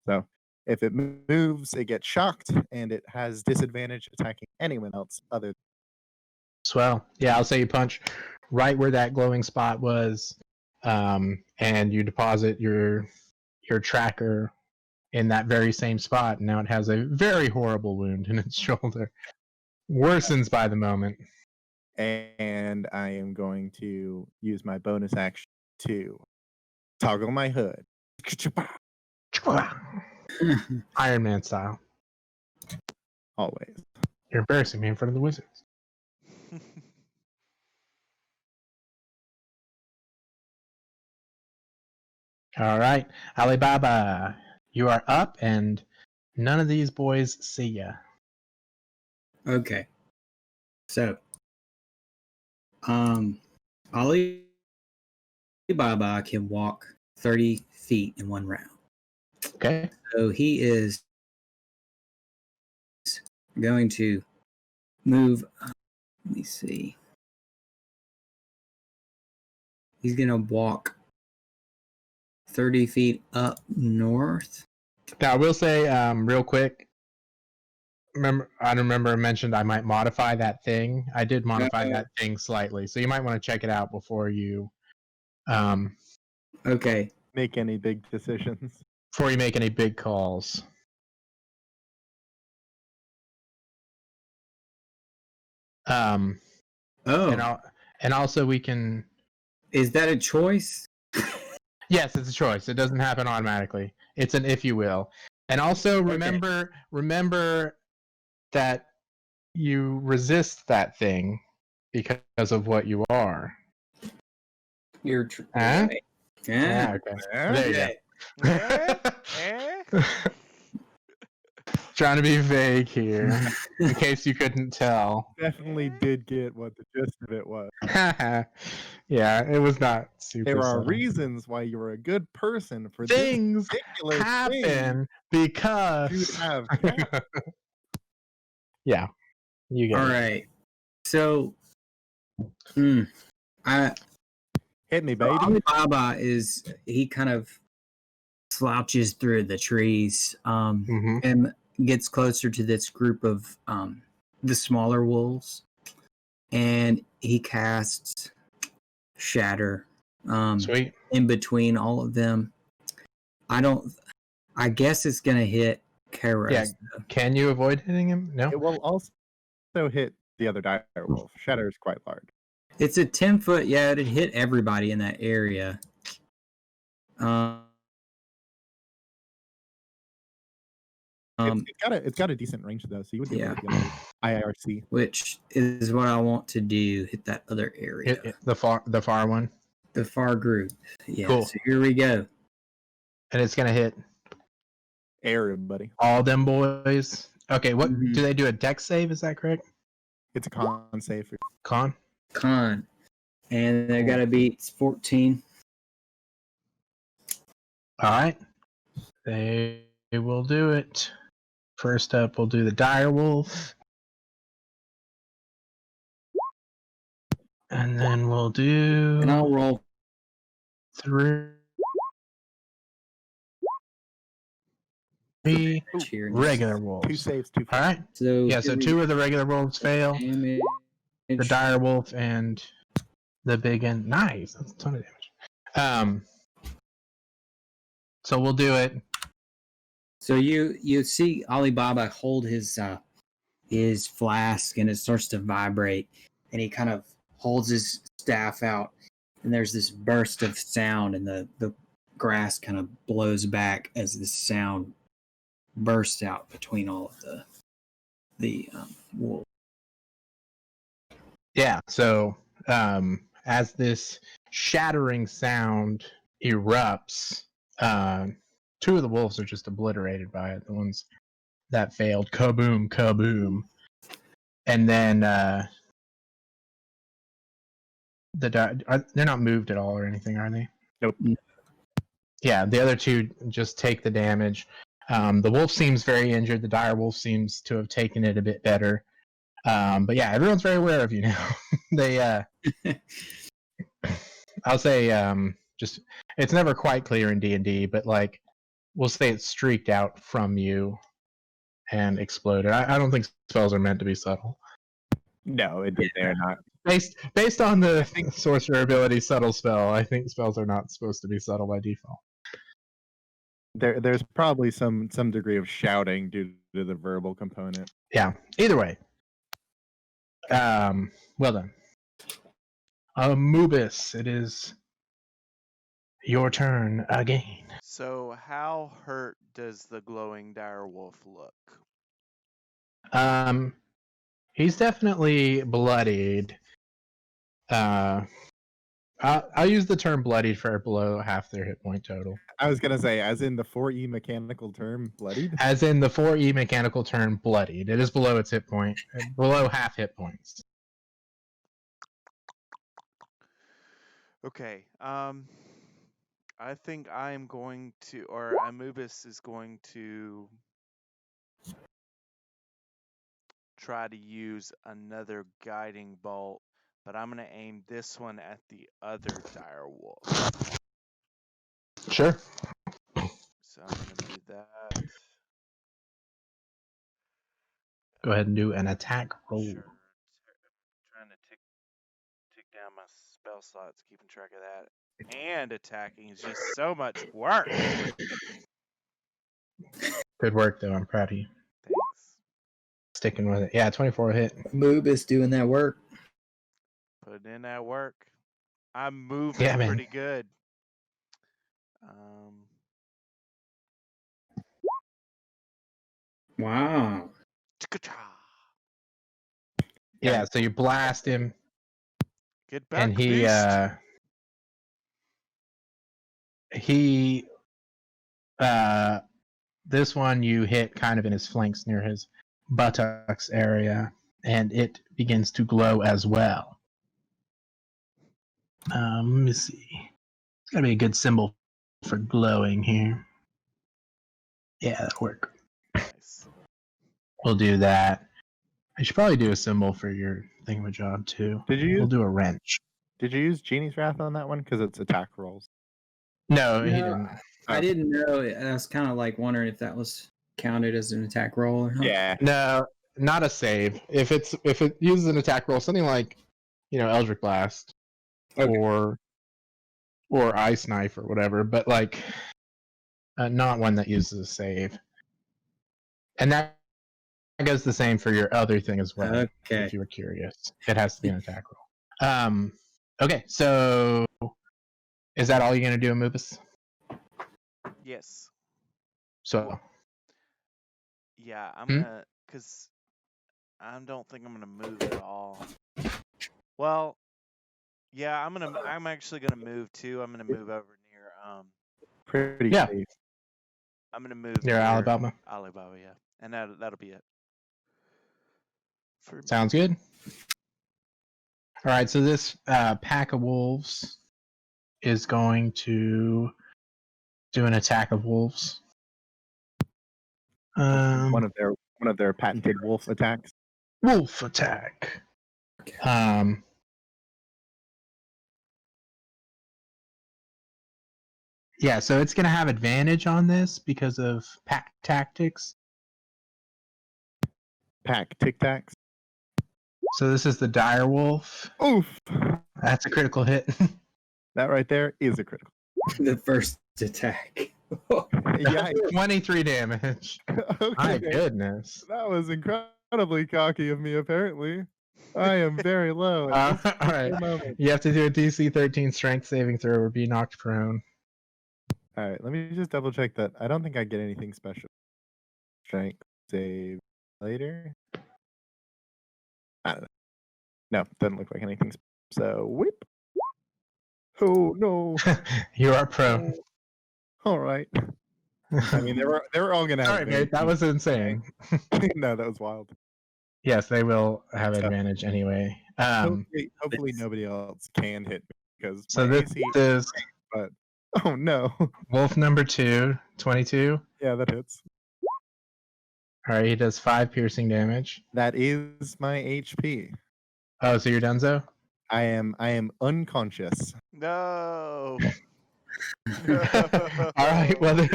So if it moves, it gets shocked, and it has disadvantage attacking anyone else other. Swell. Yeah, I'll say you punch right where that glowing spot was, and you deposit your tracker in that very same spot. And now it has a very horrible wound in its shoulder. Worsens by the moment. And I am going to use my bonus action to toggle my hood. Iron Man style. Always. You're embarrassing me in front of the wizards. All right, Alibaba, you are up, and none of these boys see ya. Okay. So, Alibaba can walk 30 feet in one round. Okay. So he is going to move. Let me see. He's going to walk 30 feet up north. Now, I will say, real quick, I remember I mentioned I might modify that thing. I did modify that thing slightly, so you might want to check it out before you Okay. Make any big decisions. before you make any big calls. Oh, And also we can. is that a choice? Yes, it's a choice. It doesn't happen automatically. It's an if you will. And also remember that you resist that thing because of what you are. You're Huh? right. Yeah, okay. There you go. Trying to be vague here, in case you couldn't tell. Definitely did get what the gist of it was. Yeah, it was not super. There are subtle. reasons why you're a good person for Things this particular happen thing because you have. yeah, you get All it. right. So, I Hit me, baby. Alibaba he kind of slouches through the trees Mhm. and gets closer to this group of the smaller wolves, and he casts Shatter Sweet. in between all of them. I guess it's gonna hit Karos. Yeah. Can you avoid hitting him? No. It will also hit the other direwolf. Shatter is quite large. It's a 10-foot. Yeah, it'd hit everybody in that area. It's got a decent range though, so you would be able to get a IRC. Which is what I want to do. Hit that other area. The far one. The far group. Yeah. Cool. So here we go. And it's gonna hit Everybody. all them boys. Okay, what Mhm. do they do? A dex save? Is that correct? It's a con save. Con. And they gotta beat 14. All right. They will do it. First up, we'll do the dire wolf. And then we'll do And I'll roll 3 here. regular 2 wolves. saves, 2 All right. So Yeah, so 2 of the regular wolves fail. damage. The dire wolf and the big one. Nice. That's a ton of damage. So we'll do it. So you see Alibaba hold his flask, and it starts to vibrate, and he kind of holds his staff out, and there's this burst of sound, and the grass kind of blows back as this sound bursts out between all of the wolves. Yeah, so as this shattering sound erupts, two of the wolves are just obliterated by it. The ones that failed, kaboom, kaboom. And then they're not moved at all or anything, are they? Nope. Yeah, the other two just take the damage. The wolf seems very injured. The dire wolf seems to have taken it a bit better. But yeah, everyone's very aware of you now. They, I'll say, just it's never quite clear in D&D, but like we'll say it streaked out from you and exploded. I don't think spells are meant to be subtle. No, they're not. Based on the sorcerer ability subtle spell, I think spells are not supposed to be subtle by default. There's probably some degree of shouting due to the verbal component. Yeah. Either way. Well done. Mubis, it is your turn again. So how hurt does the glowing dire wolf look? He's definitely bloodied. I'll use the term bloodied for below half their hit point total. I was gonna say, as in the 4E mechanical term, bloodied. As in the 4E mechanical term bloodied. It is below its hit point, below half hit points. Okay. I think I am going to, or Anubis is going to try to use another guiding bolt, but I'm going to aim this one at the other dire wolf. Sure. So I'm going to do that. Go ahead and do an attack roll. Sure. Trying to tick down my spell slots, keeping track of that. And attacking is just so much work. Good work, though. I'm proud of you. Thanks. Sticking with it. Yeah, 24 hit. Mubis doing that work. Put in that work. I'm moving Yeah, man. pretty good. Wow. Yeah, so you blast him, Get back, and this one you hit kind of in his flanks near his buttocks area, and it begins to glow as well. Let me see. It's gotta be a good symbol for glowing here. Yeah, that'll work. Nice. We'll do that. I should probably do a symbol for your thingamajig too. We'll do a wrench. Did you use Genie's Wrath on that one? Because it's attack rolls. No, he didn't. I didn't know. I was kind of like wondering if that was counted as an attack roll or not. Yeah. No, not a save. If it uses an attack roll, something like, Eldritch Blast, Okay. or Ice Knife or whatever, but like, not one that uses a save. And that goes the same for your other thing as well. Okay. If you were curious, it has to be an attack roll. Okay, so is that all you're gonna do, Mubis? Yes. So yeah, I'm gonna, cause I don't think I'm gonna move at all. Well, yeah, I'm actually gonna move too. I'm gonna move over near Pretty Yeah. safe. I'm gonna move near Alabama. Alibaba, yeah, and that'll be it. Sounds good. All right, so this pack of wolves is going to do an attack of wolves. One of their patented wolf attacks. Wolf attack. Yeah, so it's going to have advantage on this because of pack tactics. Pack tic tacs. So this is the dire wolf. Oof. That's a critical hit. That right there is a critical. The first attack. Yeah. 23 damage. Okay. My goodness. That was incredibly cocky of me, apparently. I am very low at this All right. moment. You have to do a DC 13 strength saving throw or be knocked prone. All right, let me just double check that. I don't think I get anything special. Strength save later. I don't know. No, doesn't look like anything. So whip. Oh no! You are prone. All right. I mean, they were all gonna have. Sorry, mate. That was insane. No, that was wild. Yes, they will have advantage anyway. Hopefully nobody else can hit me because So my this AC. is But oh no! wolf number 2, 22. Yeah, that hits. All right, he does 5 piercing damage. That is my HP. Oh, so you're donezo? I am unconscious. No. All right. Well,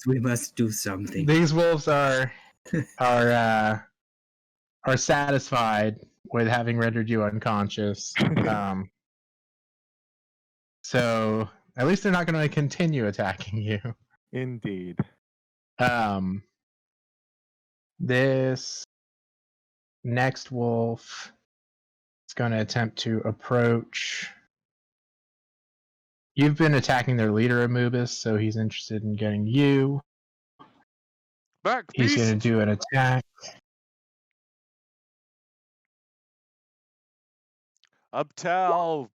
We must do something. these wolves are satisfied with having rendered you unconscious. So at least they're not going to continue attacking you. Indeed. This next wolf is going to attempt to approach. You've been attacking their leader, Amubis, so he's interested in getting you. Back, He's beast. going to do an attack. Uptel,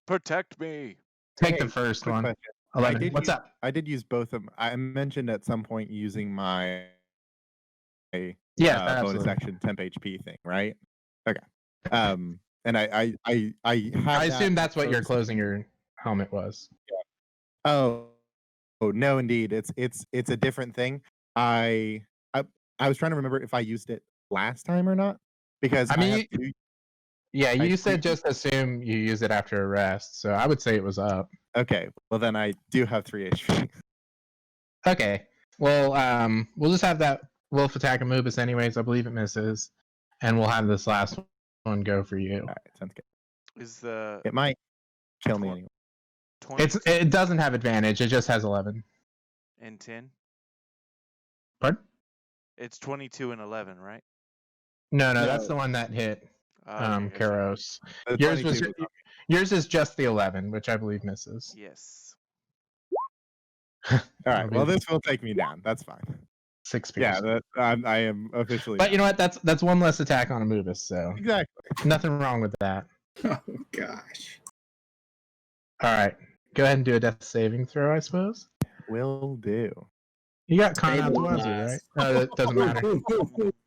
protect me. Take the Hey, first quick one. question. 11. What's up? I did use both of them. I mentioned at some point using my Yeah, bonus absolutely. action temp HP thing, right? Okay. And I had I assume that's what your first- closing your helmet was. Oh no, indeed, it's a different thing. I was trying to remember if I used it last time or not because I I have mean, two. Yeah, I you said do- just assume you use it after a rest, so I would say it was up. Okay, well then I do have 3 HP. Okay. Well, we'll just have that wolf attack Amubis anyways. I believe it misses, and we'll have this last one go for you. All right, sounds good. Is the It might kill me Twen- anyway. 20 It doesn't have advantage. It just has 11. and 10? Pardon? It's 22 and 11, right? No, No. that's the one that hit Okay, okay. Karos. The Yours was 22 yours is just the 11, which I believe misses. Yes. All right, That'll be well this will take me down. That's fine. 6 Yeah, piercing. I am officially. But you know what? That's one less attack on Amubis, so Exactly. nothing wrong with that. Oh gosh. All right, go ahead and do a death saving throw, I suppose. Will do. You got con out Stable right? class. No, that doesn't matter.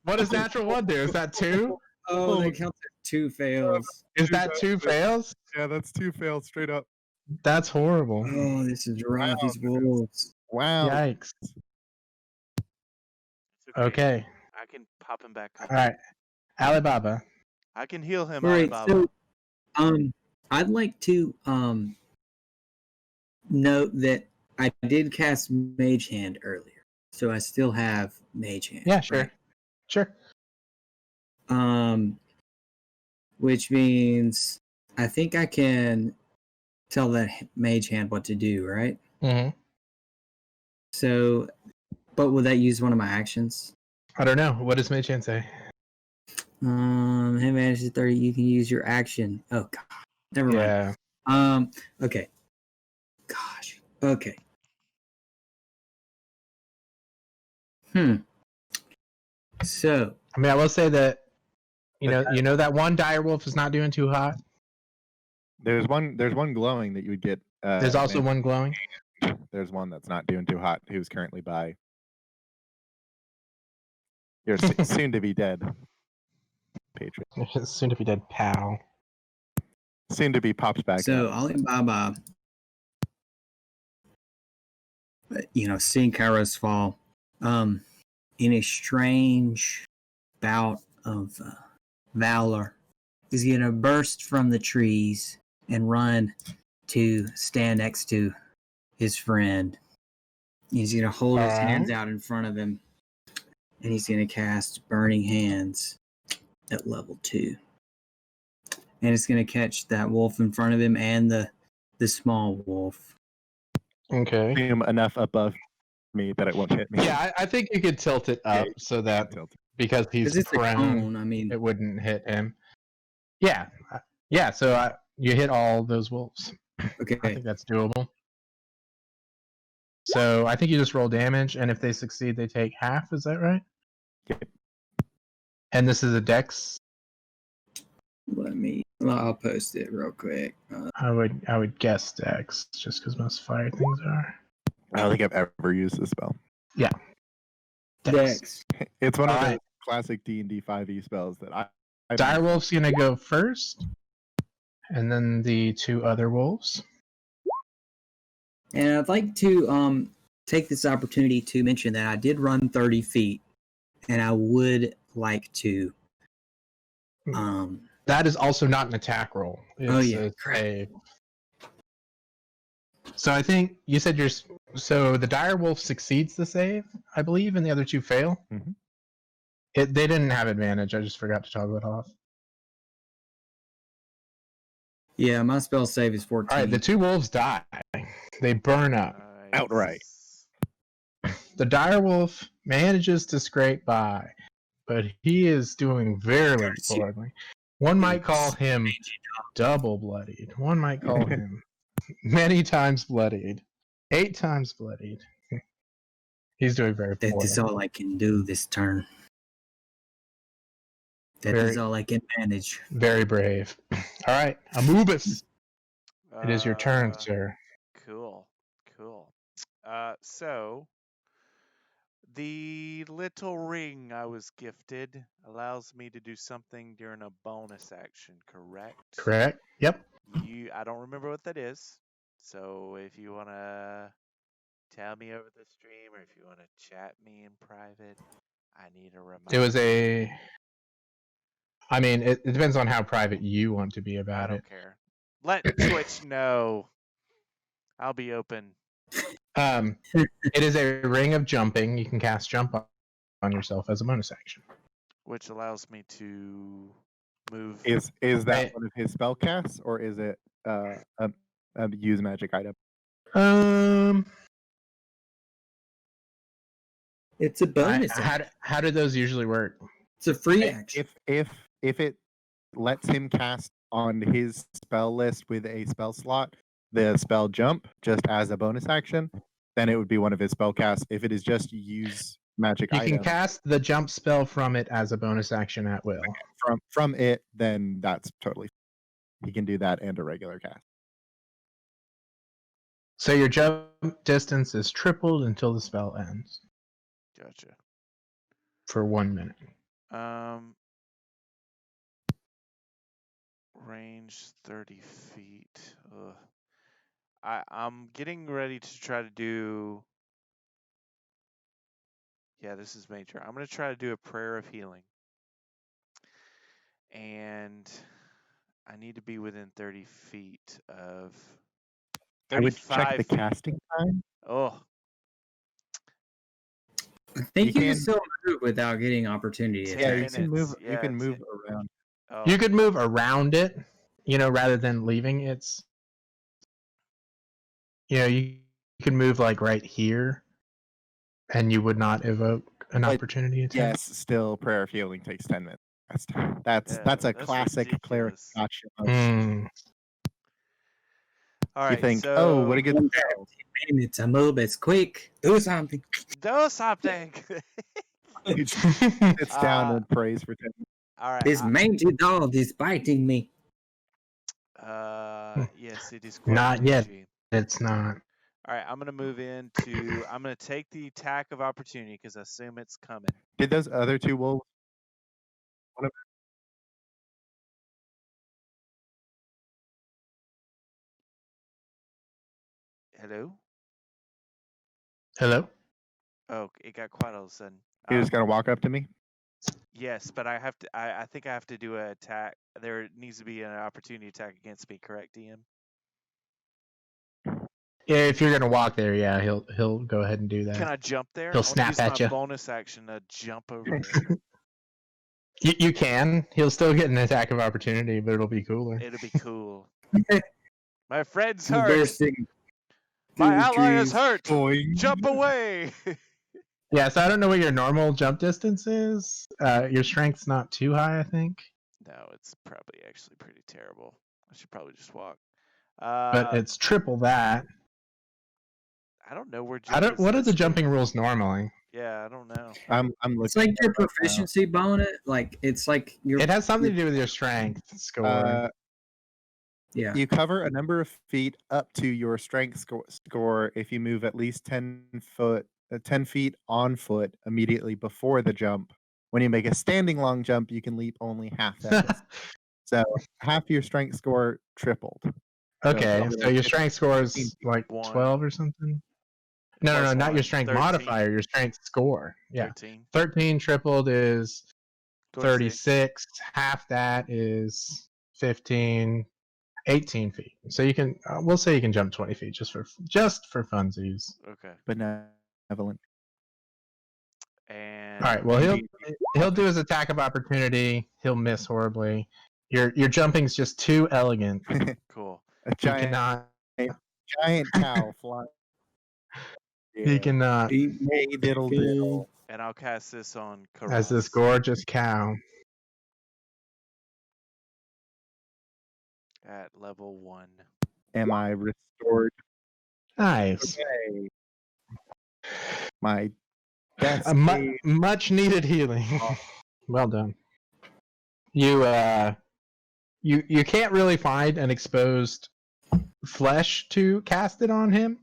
What does natural 1 do? Is that 2? Oh, that counts as 2 fails. Is that 2 fails? Yeah, that's 2 fails straight up. That's horrible. Oh, this is rough. Wow. These wolves. Wow. Yikes. It's Okay. I can pop him back up. All right. Alibaba. I can heal him, All right, Alibaba. so I'd like to note that I did cast Mage Hand earlier, so I still have Mage Hand. Yeah, sure. right? Sure. Which means I think I can tell that Mage Hand what to do, right? Mm-hmm. So, but will that use one of my actions? I don't know. What does Mage Hand say? Hit manages 30. You can use your action. Oh god, never mind. Yeah. Okay. Gosh. Okay. So, I mean, I will say that you know that one dire wolf is not doing too hot. There's one glowing that you would get. There's also one glowing. There's one that's not doing too hot who's currently by your soon to be dead Patriot. Soon to be dead pal. Soon to be popped back so up. Alibaba, seeing Kairos fall, in a strange bout of valor, is going to burst from the trees and run to stand next to his friend. He's going to hold his hands out in front of him, and he's going to cast Burning Hands at level 2. And it's going to catch that wolf in front of him and the small wolf. Okay. Enough above me that it won't hit me. Yeah, I think you could tilt it Yeah, up so that tilt it. because he's Because it's a prone, cone. I mean, it wouldn't hit him. Yeah, yeah. So you hit all those wolves. I okay. think that's doable. So I think you just roll damage, and if they succeed, they take half. Is that right? Yep. And this is a dex. I'll post it real quick. I would guess dex, just because most fire things are. I don't think I've ever used this spell. Yeah. Dex. It's one of Alright. the classic D&D 5e spells that I Direwolf's gonna go first, and then the two other wolves. And I'd like to take this opportunity to mention that I did run 30 feet, and I would like to. That is also not an attack roll. It's a crap. save. So I think you said so the direwolf succeeds the save, I believe, and the other two fail. Mhm. They didn't have advantage. I just forgot to toggle it off. Yeah, my spell save is 14. All right, the two wolves die. They burn up. Outright. The direwolf manages to scrape by, but he is doing very poorly. One might call him double bloodied. One might call him many times bloodied. 8 times bloodied. He's doing very That poorly. is all I can do this turn. That is all I can manage. Very brave. All right, Amubus. It is your turn, sir. Cool. So the little ring I was gifted allows me to do something during a bonus action, correct? Correct. Yep. I don't remember what that is. So if you want to tell me over the stream or if you want to chat me in private, I need a reminder. It was I mean, it depends on how private you want to be about I it. don't care. Let Twitch know. I'll be open. It is a ring of jumping. You can cast jump on yourself as a bonus action. Which allows me to move. Is that Right. one of his spell casts, or is it a use magic item? It's a bonus action. How do those usually work? It's a free action. If it lets him cast on his spell list with a spell slot the spell jump just as a bonus action, then it would be one of his spell casts. If it is just use magic You item can cast the jump spell from it as a bonus action at will. from it, then that's totally he can do that and a regular cast. So your jump distance is tripled until the spell ends Gotcha. for 1 minute. Range 30 feet. Ugh. I'm getting ready to try to do. Yeah, this is major. I'm going to try to do a prayer of healing. And I need to be within 30 feet of. I would check 35 the feet. casting time. Oh, I think You you can can- still move without getting opportunity. 10 Yeah, attacks. you can move. minutes. You Yeah, can move 10 around. oh. You could move around it, rather than leaving its. You can move like right here, and you would not evoke an But opportunity attack. Yes, still prayer of healing takes 10 minutes. That's Yeah, a that's classic cleric ridiculous. gotcha. Mm. All You right, think, so oh, what a good One spell. minutes, a move, it's quick. Do something. do something. He sits down Uh, and prays for 10 minutes. All right. This mangy dog is biting me. Yes, it is quite Not yet. mangy. It's not. All right, I'm gonna move into. I'm gonna take the attack of opportunity because I assume it's coming. Did those other two wolves? Hello. Hello? Oh, it got quiet all of a sudden. You're just gonna walk up to me? Yes, but I have to. I think I have to do an attack. There needs to be an opportunity attack against me. Correct, DM? Yeah, if you're gonna walk there, yeah, he'll go ahead and do that. Can I jump there? He'll I wanna snap use at my ya. bonus action to jump over there. You can. He'll still get an attack of opportunity, but it'll be cooler. It'll be cool. My friend's hurt. Bursting. My ally is trees. hurt. Boing. Jump away. Yeah, so I don't know what your normal jump distance is. Your strength's not too high, I think, No, it's probably actually pretty terrible. I should probably just walk. but it's triple that. I don't know where I jump don't. is What are the listed. jumping rules normally? Yeah, I don't know. I'm looking. It's like your at it right now. proficiency bonus. Like it's like your. It has something to do with your strength score. Yeah. You cover a number of feet up to your strength score if you move at least 10 feet on foot immediately before the jump. When you make a standing long jump, you can leap only half that distance. So half your strength score tripled. Okay, probably so like your 15 strength score is feet. like One. 12 or something. No, Plus not your one, strength 13. modifier. Your strength score. Yeah, 13. 13 tripled is 26. 36. Half that is 15. 18 feet. So you can. We'll say you can jump 20 feet just for funsies. Okay. Benevolent. And All right. Well, Maybe- he'll do his attack of opportunity. He'll miss horribly. Your jumping's just too elegant. cool. A You giant cannot. cow flying. He cannot. Hey, diddle diddle. And I'll cast this on As this Karaz. gorgeous cow. At level 1. Am I restored? Nice. Okay. My best Much needed healing. Well done. You you can't really find an exposed flesh to cast it on him.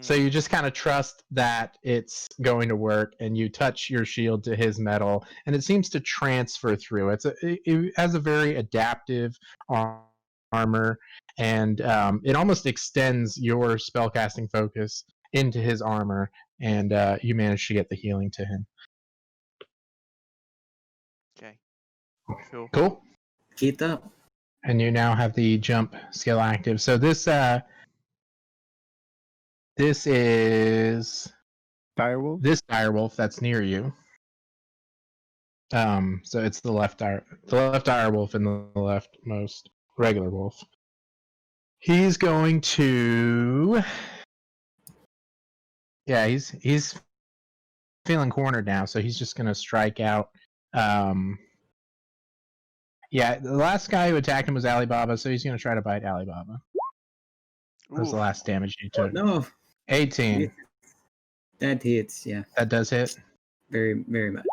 So you just kind of trust that it's going to work, and you touch your shield to his metal, and it seems to transfer through. It has a very adaptive armor, and it almost extends your spellcasting focus into his armor, and you manage to get the healing to him. Okay. Cool. Cool. Keep up. And you now have the jump skill active. So this is direwolf. this direwolf that's near you. So it's the left direwolf and the leftmost regular wolf. He's going to. Yeah, he's feeling cornered now, so he's just gonna strike out. Yeah, the last guy who attacked him was Alibaba, so he's gonna try to bite Alibaba. That was the Ooh. last damage you took. No, 18. that hits. Yeah, That does hit. very, very much.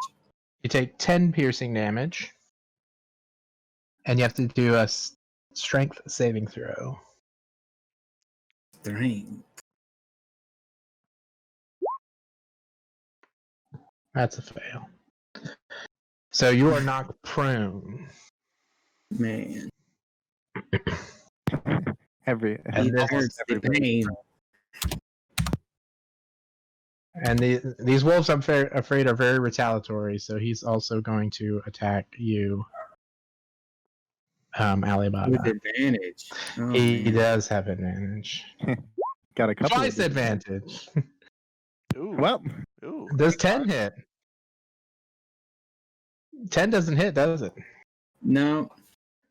You take 10 piercing damage, and you have to do a strength saving throw. Strength. That's a fail. So you are knocked prone. Man, Every And this- hurts the pain. And these wolves, I'm afraid, are very retaliatory, so he's also going to attack you, Alibaba. With advantage. Oh, He man. does have advantage. got a couple. Twice of advantage. Ooh. Well, Ooh. Does 10 hit? 10 doesn't hit, does it? No,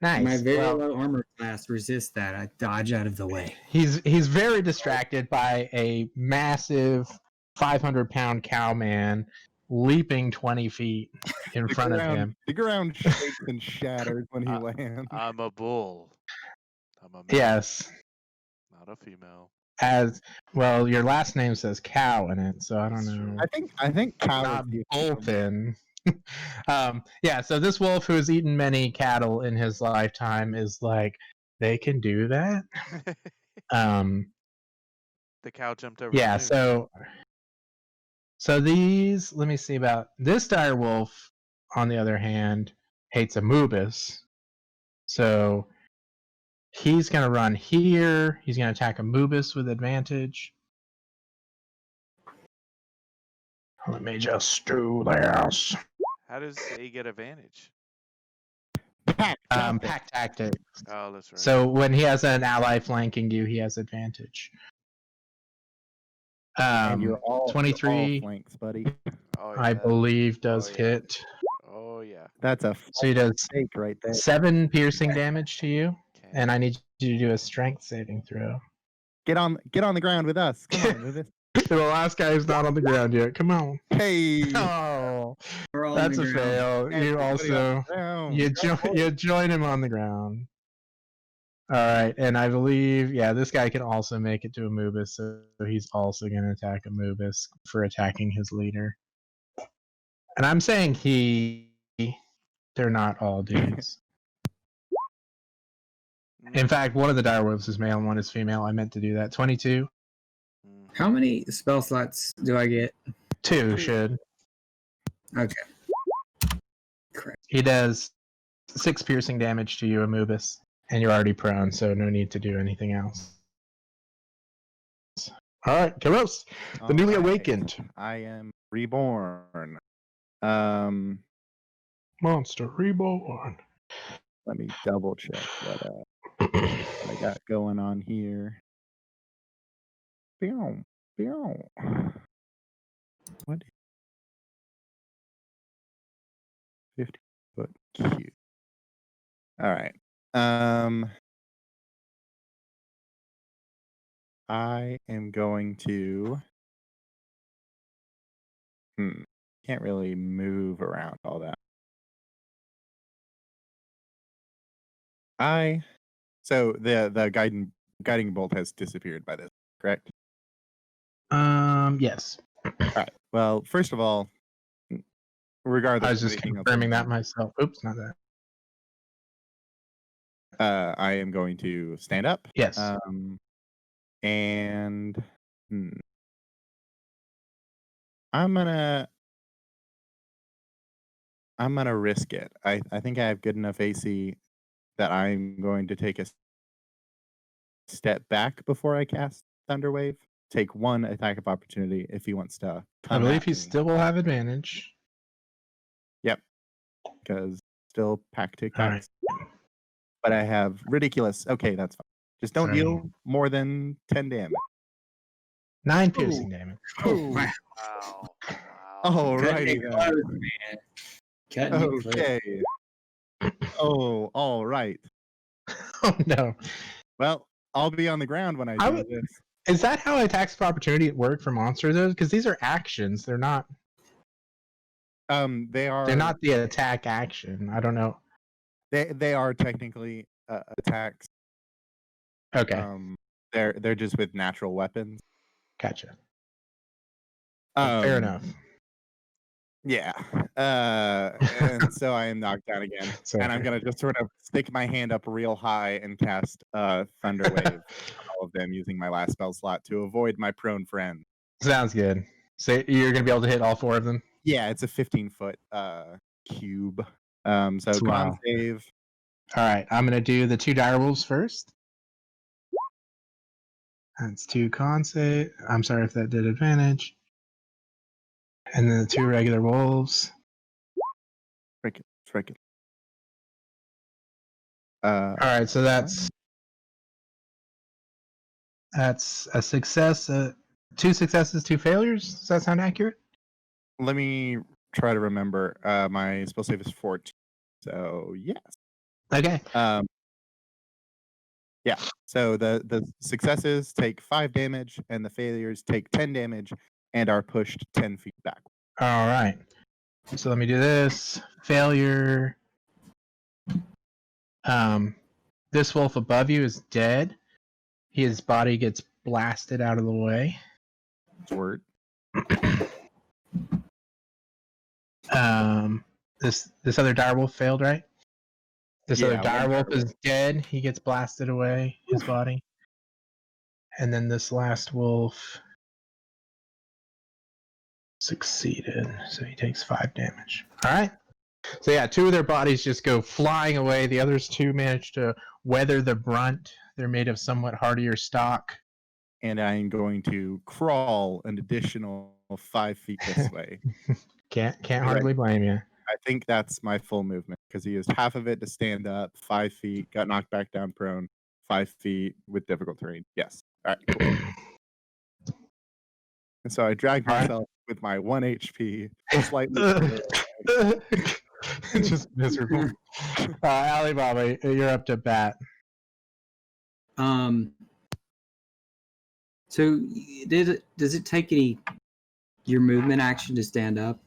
Nice. my very Well, low armor class resists that. I dodge out of the way. he's very distracted by a massive 500-pound cowman leaping 20 feet in front of him. The ground shakes and shatters when he lands. I'm a bull. I'm a man, Yes. not a female. As well, your last name says cow in it, so I don't That's know. true. I think cow Not is the official bullpen. Yeah, so this wolf who has eaten many cattle in his lifetime is like, they can do that? The cow jumped over. Yeah, the moon. so these, let me see about this dire wolf, on the other hand, hates Amubis. So he's gonna run here, he's gonna attack Amubis with advantage. Let me just do this. How does he get advantage? pack. Pack tactic. Oh, that's right. So when he has an ally flanking you, he has advantage. And you're all 23, flanks, buddy. oh, yeah. I believe, does yeah. hit. Oh, yeah. That's a So he does fake right there. 7 piercing damage to you, Okay. and I need you to do a strength saving throw. Get on the ground with us. Come on, Moobus. The last guy is not on the ground yet. Come on. Hey. Oh, We're all that's on a the ground. fail. You Everybody on also the ground. you join him on the ground. All right, and I believe this guy can also make it to Amubis, so he's also going to attack Amubis for attacking his leader. And I'm saying they're not all dudes. In fact, one of the direwolves is male and one is female. I meant to do that. 22. How many spell slots do I get? 2 should. Okay. Correct. He does 6 piercing damage to you, Amubis, and you're already prone, so no need to do anything else. All right, Karos, the newly awakened. I am reborn. Monster reborn. Let me double check what I got going on here. Pew, pew. What? 50-foot cube. All right. I am going to. Can't really move around all that. So the guiding bolt has disappeared by this, correct? Yes. All right. Well, first of all, regardless, I was just confirming that myself. Oops, not that. I am going to stand up. Yes. And I'm gonna risk it. I think I have good enough AC that I'm going to take a step back before I cast Thunderwave. Take 1 attack of opportunity if he wants to. I believe he still will have advantage. Yep, because still pack tick All attacks. But I have ridiculous. Okay, that's fine. Just don't deal more than 10 damage. 9 piercing damage. Oh, wow. Wow. Alrighty then. Close, man. Cutting it close. Okay. Oh, all right. Oh no. Well, I'll be on the ground when I do this. Is that how attacks of opportunity work for monsters? Though, because these are actions. They're not. They are. They're not the attack action. I don't know. They are technically attacks. Okay. They're just with natural weapons. Gotcha. Fair enough. Yeah. And so I am knocked down again. And I'm gonna just sort of stick my hand up real high and cast Thunder Wave on all of them using my last spell slot to avoid my prone friend. Sounds good. So you're gonna be able to hit all 4 of them? Yeah, it's a 15-foot cube. So con save. All right, I'm gonna do the 2 direwolves first. That's 2 con save. I'm sorry if that did advantage. And then the 2 regular wolves. Regular. All right, so that's a success. 2 successes, 2 failures. Does that sound accurate? Let me try to remember. My spell save is 14. So yes. Okay. Yeah. So the successes take 5 damage, and the failures take 10 damage, and are pushed 10 feet back. All right. So let me do this. Failure. This wolf above you is dead. His body gets blasted out of the way. Word. This other direwolf failed, right? This other Yeah, direwolf is dead. He gets blasted away, his body. And then this last wolf succeeded, so he takes 5 damage. All right. So yeah, 2 of their bodies just go flying away. The others 2 manage to weather the brunt. They're made of somewhat hardier stock. And I'm going to crawl an additional 5 feet this way. Can't hardly blame you. I think that's my full movement because he used half of it to stand up, 5 feet, got knocked back down prone, 5 feet with difficult terrain. Yes. All right. Cool. And so I dragged myself with my 1 HP slightly. Just miserable. Alibaba, you're up to bat. So does it take your movement action to stand up?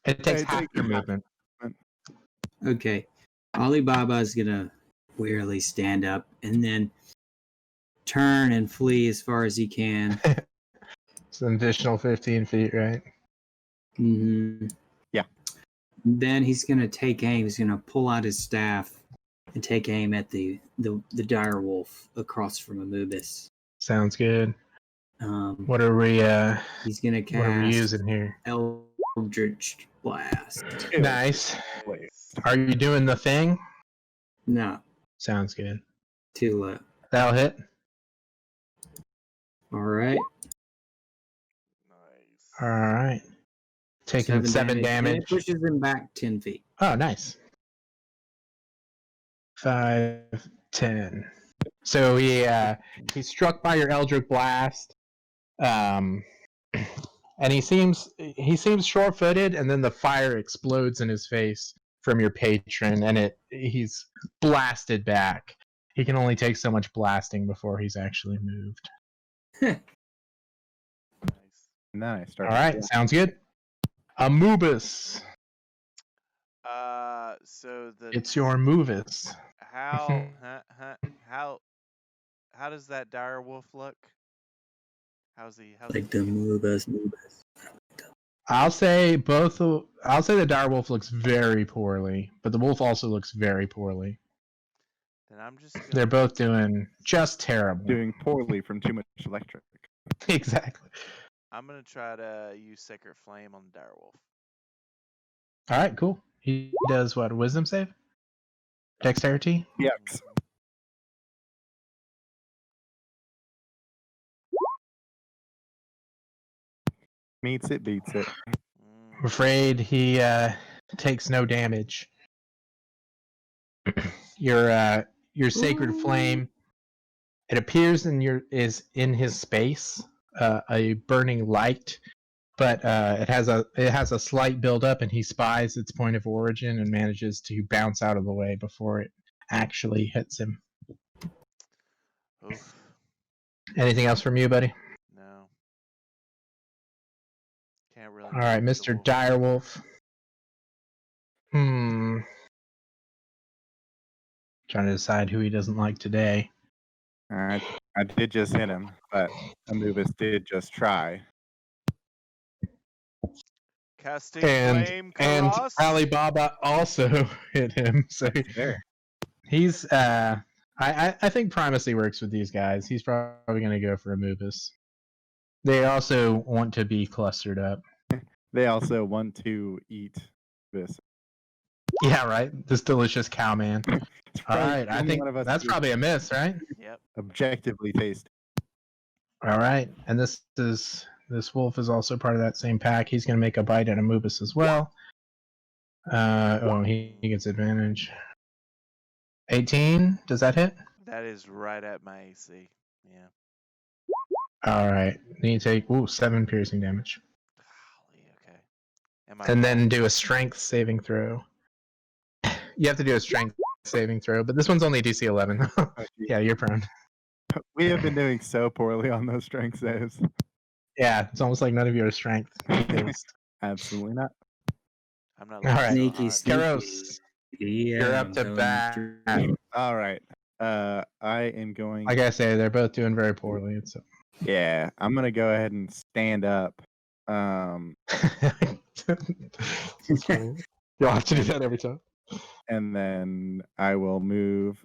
It takes It half takes your half. movement. Okay. Alibaba is gonna wearily stand up and then turn and flee as far as he can. It's an additional 15 feet, right? Mm-hmm. Yeah. Then he's gonna take aim. He's gonna pull out his staff and take aim at the dire wolf across from Anubis. Sounds good. What What are we he's gonna what are we cast using here? Eldritch Blast. Nice. Nice. Are you doing the thing? No, Sounds good. too low. That'll hit. All right. Nice. All right. Taking 7 And damage. it pushes him back 10 feet. Oh, nice. 5, 10. So he's struck by your Eldritch Blast, and he seems short-footed, and then the fire explodes in his face from your patron, and he's blasted back. He can only take so much blasting before he's actually moved. Nice. And then I start. All right, sounds good. Amubis, So it's your Movus. how does that dire wolf look? How's he? Like the Mubas. I'll say the direwolf looks very poorly, but the wolf also looks very poorly. Then I'm just gonna, They're both doing just terrible. Doing poorly from too much electric. Exactly. I'm gonna try to use Sacred Flame on the dire wolf. All right, cool. He does what? Wisdom save? Dexterity? Yes. Meets it, beats it. I'm afraid he takes no damage. Your sacred flame. It appears is in his space, a burning light, but it has a slight buildup, and he spies its point of origin and manages to bounce out of the way before it actually hits him. Oof. Anything else from you, buddy? No. Can't really. All right, move the Mr. wolf. Direwolf. Trying to decide who he doesn't like today. I did just hit him, but Anubis did just try. Casting Flame And Cross. Alibaba also hit him. So There. he's I think primacy works with these guys. He's probably going to go for Amubis. They also want to be clustered up. They also want to eat this. Yeah, right. This delicious cow man. It's All probably right, the I only think one of us that's who probably a miss, right? Yep. objectively tasty. All right, and this wolf is also part of that same pack. He's going to make a bite at Amubis as well. He gets advantage. 18, does that hit? That is right at my AC. Yeah. All right, you take 7 piercing damage, Golly, okay. Am I and then prone? do a strength saving throw. You have to do a strength saving throw, but this one's only DC 11. Yeah, you're prone. We have been doing so poorly on those strength saves. Yeah, it's almost like none of your strength based. Absolutely not. I'm not. All right. Sneaky, hot. sneaky. Karos, Yeah, you're up to going bat. through. All right. I am going. Like I say, they're both doing very poorly. It's Yeah, I'm gonna go ahead and stand up. That's funny. You'll have to do that every time. And then I will move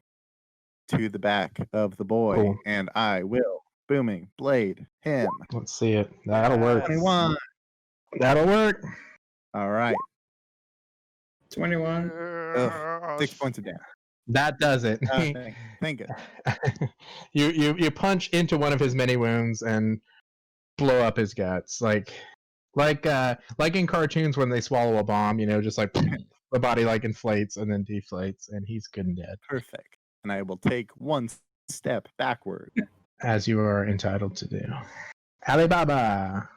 to the back of the boy, Cool. and I will booming blade him. Let's see it. That'll work. 21. That'll work. All right, 21. 6 points of damage. That does it. Thank you. you punch into one of his many wounds and blow up his guts, like in cartoons when they swallow a bomb, just like the body like inflates and then deflates, and he's good and dead, Perfect. And I will take one step backward. as you are entitled to do. Alibaba.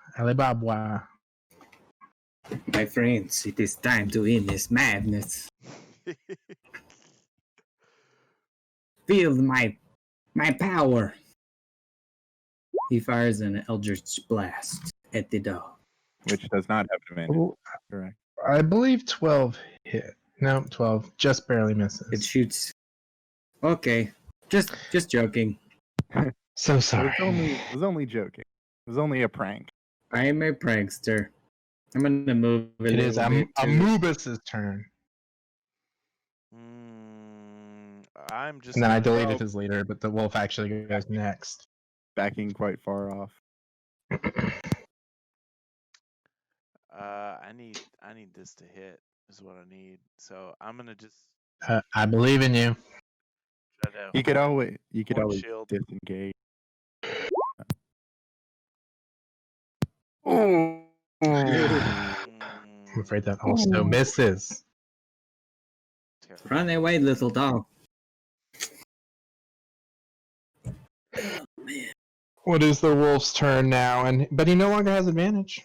My friends, it is time to end this madness. Feel my power. he fires an Eldritch Blast at the dog. Which does not have advantage. Ooh, Correct. I believe 12 hit. No, 12 just barely It misses. shoots. Okay, just joking. So I sorry. was only joking. It was only a prank. I am a prankster. I'm gonna move a It little is bit. to- Amubus's turn. I'm just And then I gonna deleted his leader, but the wolf actually goes next. Backing quite far off. I need this to hit is what I need. So I'm gonna just I believe in you. try to You could horn always shield. disengage. Oh. I'm afraid that also misses. Terrible. Run away, little dog. What is the wolf's turn now? But he no longer has advantage.